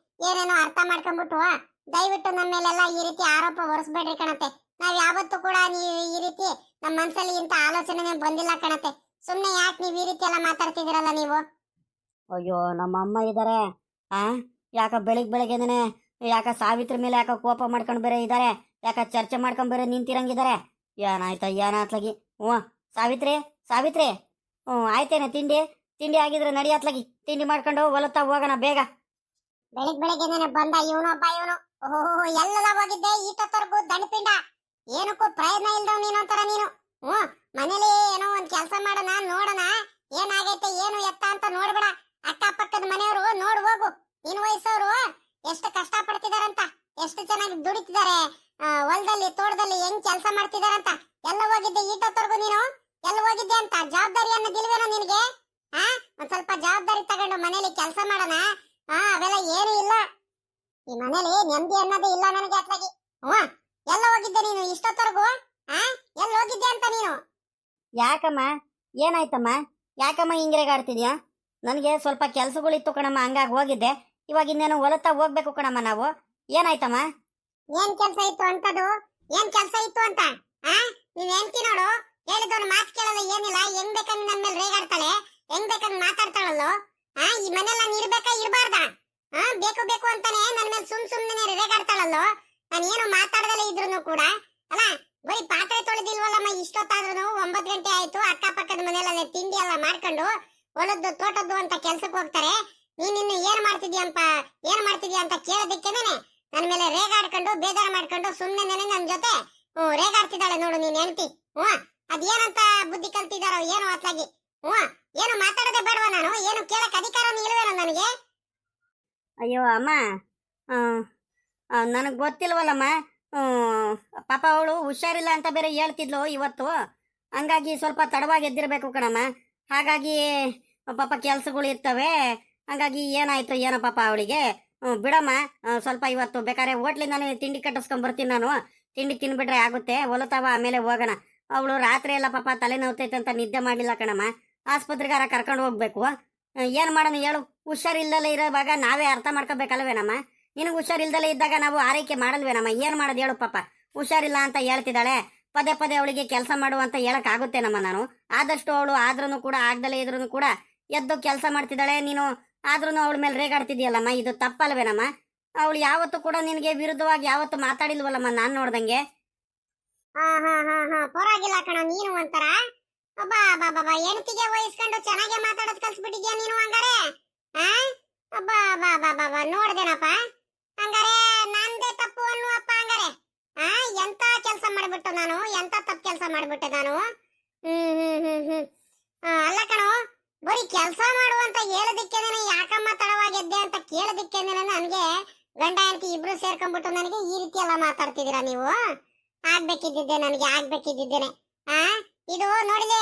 ಏನೇನೋ ಅರ್ಥ ಮಾಡ್ಕೊಂಡ್ಬಿಟ್ಟು ದಯವಿಟ್ಟು ನಮ್ಮ ಮೇಲೆಲ್ಲ ಈ ರೀತಿ ಆರೋಪ ಹೊರಿಸ್ಬೇಡ್ರಿ ಕಣತೆ. ನಾವ್ ಯಾವತ್ತೂ ಕೂಡ ನೀವು ಈ ರೀತಿ ನಮ್ಮ ಮನ್ಸಲ್ಲಿ ಇಂತ ಆಲೋಚನೆ ಬಂದಿಲ್ಲ ಕಣತೆ. ಸುಮ್ನೆ ಯಾಕೆ ನೀವ್ ಈ ರೀತಿ ಎಲ್ಲ ಮಾತಾಡ್ತಿದಿರಲ್ಲ ನೀವು? ಅಯ್ಯೋ ನಮ್ಮ ಅಮ್ಮ ಇದಾರೆ. ಯಾಕ ಬೆಳಿಗ್ಗೆನೆ ಯಾಕ ಸಾವಿತ್ರಿ ಮೇಲೆ ಯಾಕ ಕೋಪ ಮಾಡ್ಕೊಂಡ್ ಬೇರೆ ಇದಾರೆ, ಯಾಕ ಚರ್ಚೆ ಮಾಡ್ಕೊಂಡ್ ಬೇರೆ ನಿಂತಿರಂಗಿದಾರೆ. ಏನಾತ್ಲಾಗಿ? ಸಾವಿತ್ರಿ ಆಯ್ತೇನೆ ತಿಂಡಿ ಆಗಿದ್ರೆ ನಡಿ ಅತ್ಲಾಗಿ, ತಿಂಡಿ ಮಾಡ್ಕೊಂಡು ಹೊಲತ್ತ ಹೋಗೋಣ ಬೇಗ. ಬೆಳಿಗ್ಗೆ ಬಂದ ಇವನೊಬ್ಬ ಇವನು. ಎಲ್ಲ ಹೋಗಿದ್ದೆ ಈಟೊತ್ತವರೆಗೂ ದಣಪಿಂಡ, ಏನಕ್ಕೂ ಪ್ರಯೋಜನ ಇಲ್ದವ್ ನೀನು ಅಂತಾರ ನೀನು. ಮನೇಲಿ ಏನೋ ಒಂದ್ ಕೆಲಸ ಮಾಡೋಣ, ನೋಡೋಣ ಏನಾಗೈತೆ ಏನು ಎತ್ತ ಅಂತ ನೋಡ್ಬೇಡ. ಅಕ್ಕಪಕ್ಕದ ಮನೆಯವರು ನೋಡ್ ಹೋಗು. ನಿನ್ ವಯಸ್ಸವರು ಎಷ್ಟು ಕಷ್ಟ ಪಡ್ತಿದಾರಂತ, ಎಷ್ಟು ಚೆನ್ನಾಗಿ ದುಡಿತಿದ್ದಾರೆ, ಹೊಲದಲ್ಲಿ ತೋಟದಲ್ಲಿ ಹೆಂಗ್ ಕೆಲಸ ಮಾಡ್ತಿದಾರಂತ. ಎಲ್ಲ ಹೋಗಿದ್ದೆ ಈಟೊತ್ತವರೆಗೂ ನೀನು ಎಲ್ಲ ಹೋಗಿದ್ದೆ ಅಂತ ಜವಾಬ್ದಾರಿ ಅನ್ನೋದಿಲ್ವೇನೋ ನಿನ್ಗೆ? ಒಂದ್ ಸ್ವಲ್ಪ ಜವಾಬ್ದಾರಿ ತಗೊಂಡು ಮನೇಲಿ ಕೆಲಸ ಮಾಡೋಣ. ಅವೆಲ್ಲ ಏನು ಇಲ್ಲ. ಈ ಮನೇಲಿ ನೆಮ್ಮದಿ ಅನ್ನೋದೇ ಇಲ್ಲ ನನಗೆ ಅತ್ಲಾಗಿ. ಎಲ್ಲ ಹೋಗಿದ್ದೆ ನೀನು ಇಷ್ಟೊತ್ತವರೆಗೂ? ಎಲ್ಲ ಹೋಗಿದ್ದೆ ಅಂತ ನೀನು? ಯಾಕಮ್ಮ, ಏನಾಯ್ತಮ್ಮ? ಯಾಕಮ್ಮ ಹಿಂಗ್ರೇಗಾಡ್ತಿದ್ಯಾ? ನನಗೆ ಸ್ವಲ್ಪ ಕೆಲ್ಸಗಳಿತ್ತು ಕಣಮ್ಮ, ಹಂಗಾಗಿ ಹೋಗಿದ್ದೆ. ಇವಾಗ ಇನ್ನೇನು ಹೊಲತ್ತ ಹೋಗ್ಬೇಕು ಕಣಮ್ಮ ನಾವು. ಏನಾಯ್ತಮ್ಮ? ಏನ್ ಕೆಲಸ ಇತ್ತು ಅಂತದು? ಏನ್ ಕೆಲಸ ಇತ್ತು ಅಂತ? ನೀವ್ ಹೆಂಡ್ತಿ ನೋಡು, ಹೇಳಿದವನು ಮಾತು ಕೇಳಲ್ಲ, ಏನಿಲ್ಲ. ಹೆಂಗ್ ಬೇಕಂಗ್ ನನ್ನ ಮೇಲೆ ರೇಗಾಡ್ತಾಳೆ, ಹೆಂಗ್ ಬೇಕಂಗ್ ಮಾತಾಡ್ತಾಳಲ್ಲೋ. ಈ ಮನೆಲ್ಲ ಇರ್ಬೇಕಾ ಇರ್ಬಾರ್ದ? ಬೇಕು ಅಂತಾನೆ ನನ್ನ ಮೇಲೆ ಸುಮ್ನೆ ರೇಗಾಡ್ತಾಳಲ್ಲೋ. ನಾನು ಏನು ಮಾತಾಡ್ದಲೇ ಇದ್ರು ಕೂಡ ಅಲ್ಲ, ಬರೀ ಪಾತ್ರೆ ತೊಳೆದಿಲ್ವಲ್ಲಮ್ಮ ಇಷ್ಟೊತ್ತಾದ್ರೂ. 9 ಗಂಟೆ ಆಯ್ತು. ಅಕ್ಕಪಕ್ಕದ ಮನೆಯಲ್ಲ ತಿಂಡಿ ಎಲ್ಲ ಮಾಡ್ಕೊಂಡು ಹೊಲದ್ದು ತೋಟದ್ದು ಅಂತ ಕೆಲ್ಸಕ್ಕೆ ಹೋಗ್ತಾರೆ. ನೀನಿನ್ನು ಏನ್ ಮಾಡ್ತಿದ್ಯಾ ಅಂತ ಕೇಳೋದಕ್ಕೇನೆ ನನ್ನ ಮೇಲೆ ರೇಗಾಡ್ಕೊಂಡು ಬೇಜಾರು ಮಾಡ್ಕೊಂಡು ಸುಮ್ಮನೆ ನನ್ನ ಜೊತೆ ರೇಗಾಡ್ತಿದ್ದಾಳೆ ನೋಡು ನೀನ್ ಹೆಂಡ್ತಿ. ಅದೇನಂತ ಬುದ್ಧಿ ಕಲ್ತಿದಾರೋ ಏನೋ ಅತ್ಲಾಗಿ. ಏನು ಮಾತಾಡೋದೇ ಬೇಡವಾ ನಾನು? ಏನು ಕೇಳಕ್ ಅಧಿಕಾರನೂ ಇಲ್ವೇನೋ ನನಗೆ? ಅಯ್ಯೋ ಅಮ್ಮ, ನನಗೆ ಗೊತ್ತಿಲ್ವಲ್ಲಮ್ಮ. ಪಾಪ ಅವಳು ಹುಷಾರಿಲ್ಲ ಅಂತ ಬೇರೆ ಹೇಳ್ತಿದ್ಲು ಇವತ್ತು. ಹಂಗಾಗಿ ಸ್ವಲ್ಪ ತಡವಾಗಿ ಎದ್ದಿರ್ಬೇಕು ಕಣಮ್ಮ. ಹಾಗಾಗಿ ಪಾಪ ಕೆಲ್ಸಗಳು ಇರ್ತವೆ. ಹಂಗಾಗಿ ಏನಾಯ್ತು ಏನೋ ಪಾಪ ಅವಳಿಗೆ. ಬಿಡಮ್ಮ, ಸ್ವಲ್ಪ ಇವತ್ತು ಬೇಕಾದ್ರೆ ಹೋಟ್ಲಿಂದಾನೆ ತಿಂಡಿ ಕಟ್ಟಿಸ್ಕೊಂಡ್ ಬರ್ತೀನಿ ನಾನು. ತಿಂಡಿ ತಿನ್ಬಿಟ್ರೆ ಆಗುತ್ತೆ, ಹೊಲತಾವ ಆಮೇಲೆ ಹೋಗೋಣ. ಅವಳು ರಾತ್ರಿ ಎಲ್ಲ ಪಾಪ ತಲೆನೋವ್ತೈತೆ ಅಂತ ನಿದ್ದೆ ಮಾಡಲಿಲ್ಲ ಕಣಮ್ಮ. ಆಸ್ಪತ್ರೆಗಾರ ಕರ್ಕೊಂಡು ಹೋಗ್ಬೇಕು. ಏನು ಮಾಡೋಣ ಹೇಳು? ಹುಷಾರಿಲ್ದಲೇ ಇರೋವಾಗ ನಾವೇ ಅರ್ಥ ಮಾಡ್ಕೋಬೇಕಲ್ವೇನಮ್ಮ? ನಿನಗೆ ಹುಷಾರಿಲ್ದಲೇ ಇದ್ದಾಗ ನಾವು ಆರೈಕೆ ಮಾಡಲ್ವೇನಮ್ಮ? ಏನು ಮಾಡೋದು ಹೇಳು? ಪಾಪ ಹುಷಾರಿಲ್ಲ ಅಂತ ಹೇಳ್ತಿದ್ದಾಳೆ, ಪದೇ ಪದೇ ಅವಳಿಗೆ ಕೆಲಸ ಮಾಡು ಅಂತ ಹೇಳಕ್ ಆಗುತ್ತೇನಮ್ಮ ನಾನು? ಆದಷ್ಟು ಅವಳು ಆದ್ರೂ ಕೂಡ ಆಗ್ದಲೇ ಇದ್ರೂ ಕೂಡ ಎದ್ದು ಕೆಲಸ ಮಾಡ್ತಿದ್ದಾಳೆ, ನೀನು ಆದ್ರೂ ಅವಳ ಮೇಲೆ ರೇಗಾಡ್ತಿದ್ಯಲ್ಲಮ್ಮ, ಇದು ತಪ್ಪಲ್ವೇನಮ್ಮ? ಅವಳು ಯಾವತ್ತೂ ಕೂಡ ನಿನಗೆ ವಿರುದ್ಧವಾಗಿ ಯಾವತ್ತೂ ಮಾತಾಡಿಲ್ವಲ್ಲಮ್ಮ ನಾನು ನೋಡ್ದಂಗೆ. ಹಾ ಹಾ ಹಾ ಹಾ ಪರವಾಗಿಲ್ಲ ಕಣ, ನೀನು ಒಂಥರ ಬಾ ಬಾ ಬಾ ಹೆಂಡತಿಗೆ ವಹಿಸ್ಕೊಂಡು ಚೆನ್ನಾಗೆ ಮಾತಾಡೋದ್ ಕಲ್ಸ್ಬಿಟ್ಟಿದ್ಯಾ ನೀನು ಹಂಗಾರೆ. ಆ ಬಾ ಬಾ ಬಾ ಬಾ ಬಾ ನೋಡ್ದೇನಪ್ಪ, ಹಂಗಾರೆ ನಂದೇ ತಪ್ಪು ಅನ್ನುವಪ್ಪ ಹಂಗಾರೆ. ಆ ಎಂತ ಕೆಲಸ ಮಾಡ್ಬಿಟ್ಟು ನಾನು, ಎಂತ ತಪ್ಪು ಕೆಲಸ ಮಾಡ್ಬಿಟ್ಟೆ ನಾನು. ಅಲ್ಲ ಕಣೋ, ಬರೀ ಕೆಲಸ ಮಾಡುವಂತ ಹೇಳೋದಿಕ್ಕೇನೆ ಯಾಕಮ್ಮ ತಡವಾಗಿದ್ದೆ ಅಂತ ಕೇಳೋದಿಕ್ಕೇನೆ ನನಗೆ ಗಂಡ ಹೆಂಡತಿ ಇಬ್ರು ಸೇರ್ಕೊಂಡ್ಬಿಟ್ಟು ನನಗೆ ಈ ರೀತಿ ಎಲ್ಲ ಮಾತಾಡ್ತಿದ್ದೀರಾ ನೀವು? ಆಗ್ಬೇಕಿದ್ದಿದ್ದೆ, ನನಗೆ ಆಗ್ಬೇಕಿದ್ದೇನೆ. ಆ ಇದು ನೋಡಿದೆ,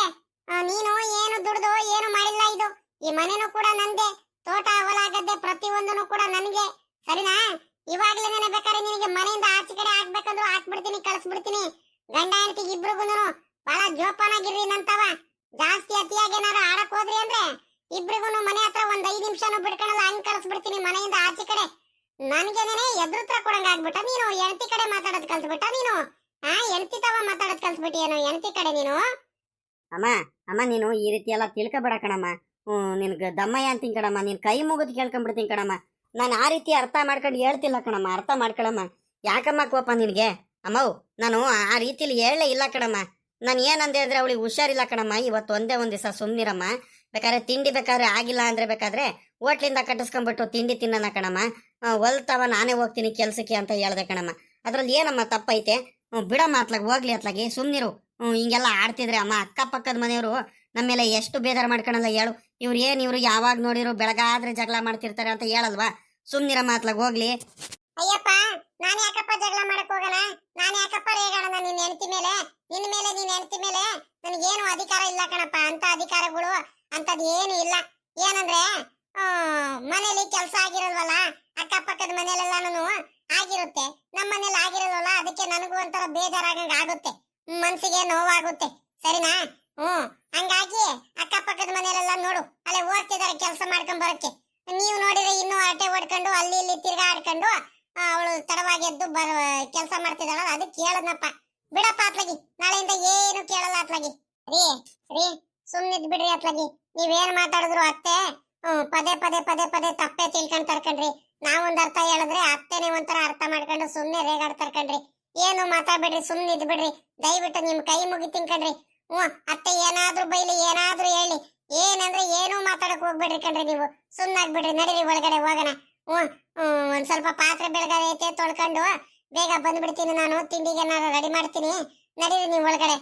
ನೀನು ಏನು ದುಡ್ದು ಏನು ಮಾಡಿಲ್ಲ. ಇದು ಈ ಮನೆನೂ ಕೂಡ ನಂದೆ, ತೋಟ ಹೊಲ ಗದ್ದೆ ಪ್ರತಿಯೊಂದನು ಕೂಡ ನನಗೆ, ಸರಿನಾ? ಇವಾಗ್ಲೇ ಬೇಕಾದ್ರೆ ನಿನಗೆ ಮನೆಯಿಂದ ಆಚೆ ಕಡೆ ಹಾಕ್ಬೇಕಂದ್ರು ಹಾಕ್ಬಿಡ್ತೀನಿ, ಕಳಿಸ್ಬಿಡ್ತೀನಿ. ಗಂಡ ಹೆಂಡತಿ ಇಬ್ರಿಗೂನು ಬಹಳ ಜೋಪಾನಾಗಿರ್ರಿ ನಂತವ. ಜಾಸ್ತಿ ಅತಿಯಾಗಿ ಏನಾರು ಆಡಕ್ ಹೋದ್ರಿ ಅಂದ್ರೆ ಇಬ್ರಿಗೂನು ಮನೆ ಹತ್ರ ಒಂದ್ 5 ನಿಮಿಷನೂ ಬಿಡ್ಕೊಳಲ್ಲ, ಹಂಗ್ ಕಳಿಸ್ಬಿಡ್ತೀನಿ ಮನೆಯಿಂದ ಆಚೆ ಕಡೆ. ನನ್ಗೇನೆ ಎದುರುತ್ರ ಕೊಡಂಗ ಆಗ್ಬಿಟ್ಟ ನೀನು. ಹೆಂಡತಿ ಕಡೆ ಮಾತಾಡೋದ್ ಕಲ್ಸ್ಬಿಟ್ಟ ನೀನು. ಹೆಂಡತಿ ತವ ಮಾತಾಡೋದ್ ಕಲ್ಸ್ಬಿಟ್ಟಿಯೇನೋ ಹೆಂಡತಿ ಕಡೆ ನೀನು. ಅಮ್ಮ ಅಮ್ಮ ನೀನು ಈ ರೀತಿ ಎಲ್ಲ ತಿಳ್ಕೊಬೇಡ ಕಣಮ್ಮ. ನಿನ್ಗೆ ದಮ್ಮಯ್ಯ ಅಂತೀನಿ ಕಣಮ್ಮ, ನೀನ್ ಕೈ ಮುಗಿದು ಕೇಳ್ಕೊಂಡ್ಬಿಡ್ತೀನಿ ಕಣಮ್ಮ. ನಾನು ಆ ರೀತಿ ಅರ್ಥ ಮಾಡ್ಕೊಂಡು ಹೇಳ್ತಿಲ್ಲ ಕಣಮ್ಮ, ಅರ್ಥ ಮಾಡ್ಕೊಳಮ್ಮ. ಯಾಕಮ್ಮ ಕೋಪ ನಿನಗೆ? ಅಮ್ಮವು ನಾನು ಆ ರೀತಿಲಿ ಹೇಳಲೇ ಇಲ್ಲ ಕಣಮ್ಮ. ನಾನು ಏನಂದೆ ಅಂದ್ರೆ ಅವಳಿಗೆ ಹುಷಾರಿಲ್ಲ ಕಣಮ್ಮ, ಇವತ್ತು ಒಂದೇ ಒಂದು ದಿವಸ ಸುಮ್ಮನಿರಮ್ಮ. ಬೇಕಾದ್ರೆ ತಿಂಡಿ ಬೇಕಾದ್ರೆ ಆಗಿಲ್ಲ ಅಂದ್ರೆ ಬೇಕಾದ್ರೆ ಹೋಟ್ಲಿಂದ ಕಟ್ಟಿಸ್ಕೊಂಡ್ಬಿಟ್ಟು ತಿಂಡಿ ತಿನ್ನೋಣ ಕಣಮ್ಮ. ಹೊಲ್ತವ ನಾನೇ ಹೋಗ್ತೀನಿ ಕೆಲ್ಸಕ್ಕೆ ಅಂತ ಹೇಳ್ದೆ ಕಣಮ್ಮ. ಅದ್ರಲ್ಲಿ ಏನಮ್ಮ ತಪ್ಪೈತೆ? ಬಿಡಮ್ಮ ಅತ್ಲಾಗ ಹೋಗ್ಲಿ, ಅತ್ಲಾಗಿ ಸುಮ್ಮನಿರು. ಹಿಂಗೆಲ್ಲ ಆಡ್ತಿದ್ರೆ ಅಮ್ಮ ಅಕ್ಕಪಕ್ಕದ ಮನೆಯವರು ನಮ್ಮ ಮೇಲೆ ಎಷ್ಟು ಬೇಜಾರು ಮಾಡ್ಕೊಳಲ್ಲ ಹೇಳು. ಇವ್ರು ಯಾವಾಗ ನೋಡಿರು ಬೆಳಗಾದ್ರೆ ಜಗಳ ಮಾಡ್ತಿರ್ತಾರೆ ಅಂತ ಹೇಳಲ್ವಾ? ಸುಮ್ಮನಿರಮ್ಮ ಅತ್ಲಾಗ ಹೋಗ್ಲಿ. ಅಯ್ಯಪ್ಪ, ನಾನು ಯಾಕಪ್ಪ ಜಗಳ ಮಾಡಕ್ ಹೋಗಣ? ನಾನು ಯಾಕಪ್ಪ ರೇಗಾಡೋಣ ನಿನ್ನ ಹೆಂಡತಿ ಮೇಲೆ? ನಿನ್ನ ಹೆಂಡತಿ ಮೇಲೆ ನನಗೇನು ಅಧಿಕಾರ ಇಲ್ಲ ಕಣಪ್ಪ. ಅಂತ ಅಧಿಕಾರಗಳು ಅಂತದ್ ಏನು ಇಲ್ಲ. ಏನಂದ್ರೆ ಮನೇಲಿ ಕೆಲಸ ಆಗಿರಲ್ವಲ್ಲ, ಅಕ್ಕಪಕ್ಕದ ಮನೇಲೆಲ್ಲಾನು ಆಗಿರುತ್ತೆ, ನಮ್ಮ ಮನೇಲಿ ಆಗಿರಲ್ವಲ್ಲ. ಅದಕ್ಕೆ ನನಗೂ ಒಂಥರ ಬೇಜಾರಾಗಂಗ ಆಗುತ್ತೆ, ಮನ್ಸಿಗೆ ನೋವಾಗುತ್ತೆ, ಸರಿನಾ? ಹಂಗಾಗಿ ಅಕ್ಕಪಕ್ಕದ ಮನೆಯಲ್ಲೆಲ್ಲ ನೋಡು ಅಲ್ಲೇ ಹೋಗ್ತಿದಾರೆ ಕೆಲಸ ಮಾಡ್ಕೊಂಡ್ ಬರಕ್ಕೆ. ನೀವು ನೋಡಿದ್ರೆ ಇನ್ನೂ ಆಟೆ ಹೊಡ್ಕೊಂಡು ಅಲ್ಲಿ ಇಲ್ಲಿ ತಿರ್ಗಾ ಆಡ್ಕೊಂಡು ಅವಳು ತಡವಾಗಿ ಎದ್ದು ಕೆಲಸ ಮಾಡ್ತಿದ್ದಾಳ. ಅದಕ್ಕೆ ಕೇಳದ್ನಪ್ಪ. ಬಿಡಪ್ಪ ಅತ್ಲಾಗಿ, ನಾಳೆಯಿಂದ ಏನು ಕೇಳಲ್ಲ ಅತ್ಲಾಗಿ. ರೀ ಸುಮ್ನಿದ್ ಬಿಡ್ರಿ ಅತ್ಲಾಗಿ. ನೀವೇನ್ ಮಾತಾಡಿದ್ರು ಅತ್ತೆ ಪದೇ ಪದೇ ಪದೇ ಪದೇ ತಪ್ಪೇ ತಿಳ್ಕೊಂಡ್ ತರ್ಕಂಡ್ರಿ. ನಾವೊಂದ್ ಅರ್ಥ ಹೇಳಿದ್ರೆ ಅತ್ತೆನೆ ಒಂಥರ ಅರ್ಥ ಮಾಡ್ಕೊಂಡು ಸುಮ್ನೆ ರೇಗಾಡ್ತರ್ಕಂಡ್ರಿ. ಏನು ಮಾತಾಡ್ಬೇಡ್ರಿ, ಸುಮ್ನಿದ್ ಬಿಡ್ರಿ ದಯವಿಟ್ಟು. ನಿಮ್ ಕೈ ಮುಗಿತೀನಿ ಕಣ್ರಿ. ಅತ್ತೆ ಏನಾದ್ರೂ ಬೈಲಿ ಏನಾದ್ರೂ ಹೇಳಿ, ಏನಂದ್ರೆ ಏನೂ ಮಾತಾಡಕ್ ಹೋಗ್ಬೇಡ್ರಿ ಕಣ್ರಿ. ನೀವು ಸುಮ್ನಾಗ್ಬಿಡ್ರಿ, ನಡೀರಿ ಒಳಗಡೆ ಹೋಗೋಣ. ಒಂದ್ ಸ್ವಲ್ಪ ಪಾತ್ರೆ ಬೆಳಗಡೆ ಐತೆ, ತೊಳ್ಕೊಂಡು ಬೇಗ ಬಂದ್ಬಿಡ್ತೀನಿ ನಾನು. ತಿಂಡಿಗೆ ಏನಾದ್ರು ರೆಡಿ ಮಾಡ್ತೀನಿ, ನಡೀರಿ ನೀವು ಒಳಗಡೆ.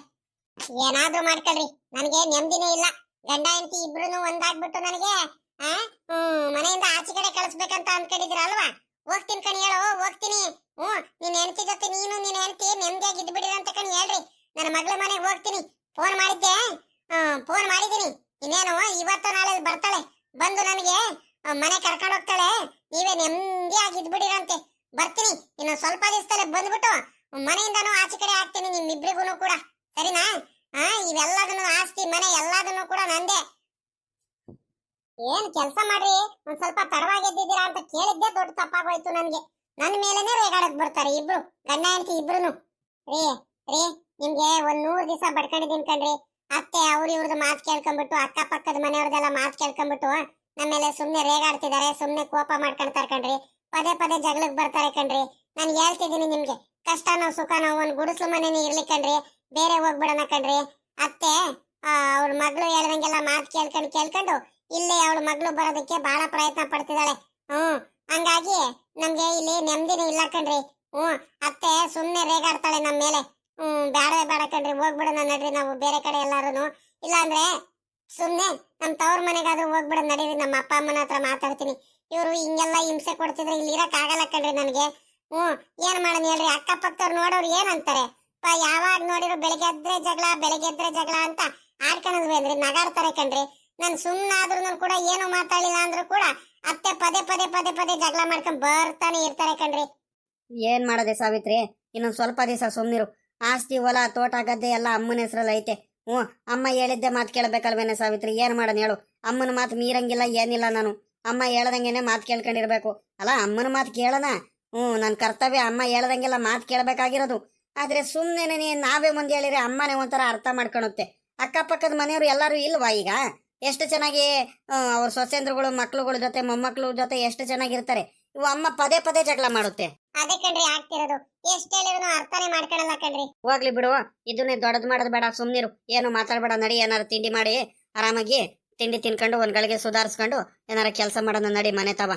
ಏನಾದ್ರೂ ಮಾಡ್ಕೊಳ್ರಿ, ನನಗೆ ನೆಮ್ಮದಿನೇ ಇಲ್ಲ. ಗಂಡ ಹೆಂಡತಿ ಇಬ್ರು ಒಂದಾಗ್ಬಿಟ್ಟು ನನಗೆ ಮನೆಯಿಂದ ಆಚೆ ಕಡೆ ಕಳಿಸ್ಬೇಕಂತ ಅನ್ಕೊಂಡಿದ್ರ ಅಲ್ವಾ? ಹೋಗ್ತೀನಿ ಕಣಿ, ಹೇಳೋ ಹೋಗ್ತೀನಿ. ನಿನ್ ಹೆಂಡತಿ ಜೊತೆ ನೀನು ನಿನ್ ಹೆಂಡತಿ ನೆಮ್ಮದಿಯಾಗಿ ಇದ್ಬಿಡಿರ ಅಂತ ಕಣಿ ಹೇಳ್ರಿ. ನನ್ನ ಮಗಳ ಮನೆಗೆ ಹೋಗ್ತೀನಿ. ಫೋನ್ ಮಾಡಿದ್ದೆ, ಫೋನ್ ಮಾಡಿದೀನಿ. ಇನ್ನೇನು ಇವತ್ತು ನಾಳೆ ಬರ್ತಾಳೆ, ಬಂದು ನನಗೆ ಮನೆ ಕರ್ಕೊಂಡು ಹೋಗ್ತಾಳೆ. ನೀವೇ ನೆಮ್ಮದಿಯಾಗಿ ಇದ್ಬಿಡಿರಂತೆ. ಬರ್ತೀನಿ, ಇನ್ನು ಸ್ವಲ್ಪ ದಿವಸದಲ್ಲೇ ಬಂದ್ಬಿಟ್ಟು ಮನೆಯಿಂದನೂ ಆಚೆ ಕಡೆ ಹಾಕ್ತೀನಿ ನಿಮ್ಮಿಬ್ರಿಗೂ ಕೂಡ, ಸರಿನಾ? ಇವೆಲ್ಲದನ್ನು ಆಸ್ತಿ ಮನೆ ಎಲ್ಲದನ್ನು ಕೂಡ ನಂದೇ. ಏನ್ ಕೆಲಸ ಮಾಡ್ರಿ, ಒಂದ್ ಸ್ವಲ್ಪ ತಡವಾಗಿ ಎದ್ದಿದ್ದೀರಾ ಅಂತ ಕೇಳಿದ್ದೆ ದೊಡ್ಡ ತಪ್ಪಾಗೋಯ್ತು ನನ್ಗೆ. ನನ್ ಮೇಲೆನೆ ರೇಗಾಡಕ್ ಬರ್ತಾರೆ ಇಬ್ರು, ಗಂಡ ಹೆಂಡತಿ ಇಬ್ರುನು. ರೀ ನಿಮ್ಗೆ ಒಂದ್ 100 ದಿವಸ ಬಡ್ಕೊಂಡಿದ್ದೀನಿ ಕಣ್ರಿ. ಅತ್ತೆ ಇವ್ರದ್ದು ಮಾತು ಕೇಳ್ಕೊಂಡ್ಬಿಟ್ಟು, ಅಕ್ಕಪಕ್ಕದ ಮನೆಯವ್ರದೆಲ್ಲ ಮಾತು ಕೇಳ್ಕೊಂಡ್ಬಿಟ್ಟು ನಮ್ಮೇಲೆ ಸುಮ್ನೆ ರೇಗಾಡ್ತಿದ್ದಾರೆ, ಸುಮ್ನೆ ಕೋಪ ಮಾಡ್ಕೊಂತಾರೆ ಕಣ್ರಿ. ಪದೇ ಪದೇ ಜಗಳಕ್ಕೆ ಬರ್ತಾರೆ ಕಣ್ರಿ. ನಾನು ಹೇಳ್ತಿದ್ದೀನಿ ನಿಮ್ಗೆ, ಕಷ್ಟನೋ ಸುಖನೋ ಒಂದ್ ಗುಡಿಸ್ಲು ಮನೇನೆ ಇರ್ಲಿ ಕಣ್ರಿ, ಬೇರೆ ಹೋಗ್ಬಿಡೋಣ ಕಣ್ರಿ. ಅತ್ತೆ ಅವಳ ಮಗಳು ಹೇಳ್ದಂಗೆಲ್ಲ ಮಾತು ಕೇಳ್ಕೊಂಡು ಇಲ್ಲೇ ಅವಳ ಮಗಳು ಬರೋದಕ್ಕೆ ಬಹಳ ಪ್ರಯತ್ನ ಪಡ್ತಿದ್ದಾಳೆ. ಹಂಗಾಗಿ ನಮ್ಗೆ ಇಲ್ಲಿ ನೆಮ್ಮದಿನೇ ಇಲ್ಲ ಕಣ್ರಿ. ಅತ್ತೆ ಸುಮ್ನೆ ರೇಗಾಡ್ತಾಳೆ ನಮ್ಮ ಮೇಲೆ. ಬೇಡ ಕಣ್ರಿ, ಹೋಗ್ಬಿಡೋಣ ನಡ್ರಿ ನಾವು ಬೇರೆ ಕಡೆ ಎಲ್ಲಾರು. ಇಲ್ಲಾಂದ್ರೆ ಸುಮ್ನೆ ನಮ್ ತವ್ರ ಮನೆಗಾದ್ರೂ ಹೋಗ್ಬಿಡೋಣ ನಡೀರಿ. ನಮ್ಮ ಅಪ್ಪ ಅಮ್ಮನ ಹತ್ರ ಮಾತಾಡ್ತೀನಿ. ಇವ್ರು ಹಿಂಗೆಲ್ಲ ಹಿಂಸೆ ಕೊಡ್ತಿದ್ರೆ ಇಲ್ಲಿ ಇರಕ್ ಆಗಲ್ಲ ಕಣ್ರಿ ನನಗೆ. ಏನ್ ಮಾಡೋಣ ಹೇಳ್ರಿ? ಅಕ್ಕಪಕ್ಕದವ್ರು ನೋಡೋರು ಏನಂತಾರೆ? ಯಾವಾಗ ನೋಡಿರೋ ಬೆಳಗ್ಗೆ ಎದ್ರೆ ಜಗಳ ಅಂತ ಆಡ್ಕೊಳದ್ವಿ ಅಂದ್ರೆ ನಗಾಡ್ತಾರೆ ಕಣ್ರಿ. ನನ್ ಸುಮ್ನಾದ್ರೂ ಕೂಡ ಏನು ಮಾತಾಡಿಲ್ಲ ಅಂದ್ರೂ ಕೂಡ ಅತ್ತೆ ಪದೇ ಪದೇ ಪದೇ ಪದೇ ಜಗಳ ಮಾಡ್ಕೊಂಡ್ ಬರ್ತಾನೆ ಇರ್ತಾರೆ ಕಣ್ರಿ. ಏನ್ ಮಾಡೋದೆ ಸಾವಿತ್ರಿ, ಇನ್ನೊಂದ್ ಸ್ವಲ್ಪ ದಿವಸ ಸುಮ್ನಿರು. ಆಸ್ತಿ ಹೊಲ ತೋಟ ಗದ್ದೆ ಎಲ್ಲ ಅಮ್ಮನ ಹೆಸರಲ್ಲಿ ಐತೆ. ಅಮ್ಮ ಹೇಳಿದ್ದೆ ಮಾತು ಕೇಳಬೇಕಲ್ವೇನೆ ಸಾವಿತ್ರಿ? ಏನ್ ಮಾಡೋಣ ಹೇಳು? ಅಮ್ಮನ ಮಾತು ಮೀರಂಗಿಲ್ಲ ಏನಿಲ್ಲ. ನಾನು ಅಮ್ಮ ಹೇಳ್ದಂಗೆನೆ ಮಾತು ಕೇಳ್ಕೊಂಡಿರ್ಬೇಕು ಅಲ್ಲ. ಅಮ್ಮನ ಮಾತು ಕೇಳೋಣ, ನನ್ನ ಕರ್ತವ್ಯ. ಅಮ್ಮ ಹೇಳ್ದಂಗೆಲ್ಲ ಮಾತು ಕೇಳಬೇಕಾಗಿರೋದು. ಆದ್ರೆ ಸುಮ್ಮನೆ ನಾವೇ ಮುಂದೆ ಹೇಳಿದ್ರೆ ಅಮ್ಮನೇ ಒಂಥರ ಅರ್ಥ ಮಾಡ್ಕೊಳುತ್ತೆ. ಅಕ್ಕಪಕ್ಕದ ಮನೆಯವರು ಎಲ್ಲರೂ ಇಲ್ವಾ ಈಗ? ಎಷ್ಟು ಚೆನ್ನಾಗಿ ಅವ್ರ ಸೊಸೆಂದ್ರುಗಳು ಮಕ್ಳುಗಳ ಜೊತೆ ಮೊಮ್ಮಕ್ಳು ಜೊತೆ ಎಷ್ಟು ಚೆನ್ನಾಗಿರ್ತಾರೆ. ಇವು ಅಮ್ಮ ಪದೇ ಪದೇ ಜಗಳ ಮಾಡುತ್ತೆ. ಅದೇ ಕಣ್ರಿ ಆಗ್ತಿರೋದು. ಎಷ್ಟ್ ಹೇಳಿದ್ರು ಅರ್ಥನೇ ಮಾಡ್ಕೊಳಲ್ಲ ಕಣ್ರಿ. ಹೋಗ್ಲಿ ಬಿಡು, ಇದನ್ನೇ ದೊಡ್ಡದ್ ಮಾಡೋದ್ ಬೇಡ, ಸುಮ್ನಿರು. ಏನು ಮಾತಾಡ್ಬೇಡ, ನಡಿ. ಏನಾರು ತಿಂಡಿ ಮಾಡಿ ಆರಾಮಾಗಿ ತಿಂಡಿ ತಿನ್ಕೊಂಡು ಒಂದ್ ಗಳಿಗೆ ಸುಧಾರಿಸ್ಕೊಂಡು ಏನಾರ ಕೆಲಸ ಮಾಡೋಣ, ನಡಿ ಮನೆ ತವ.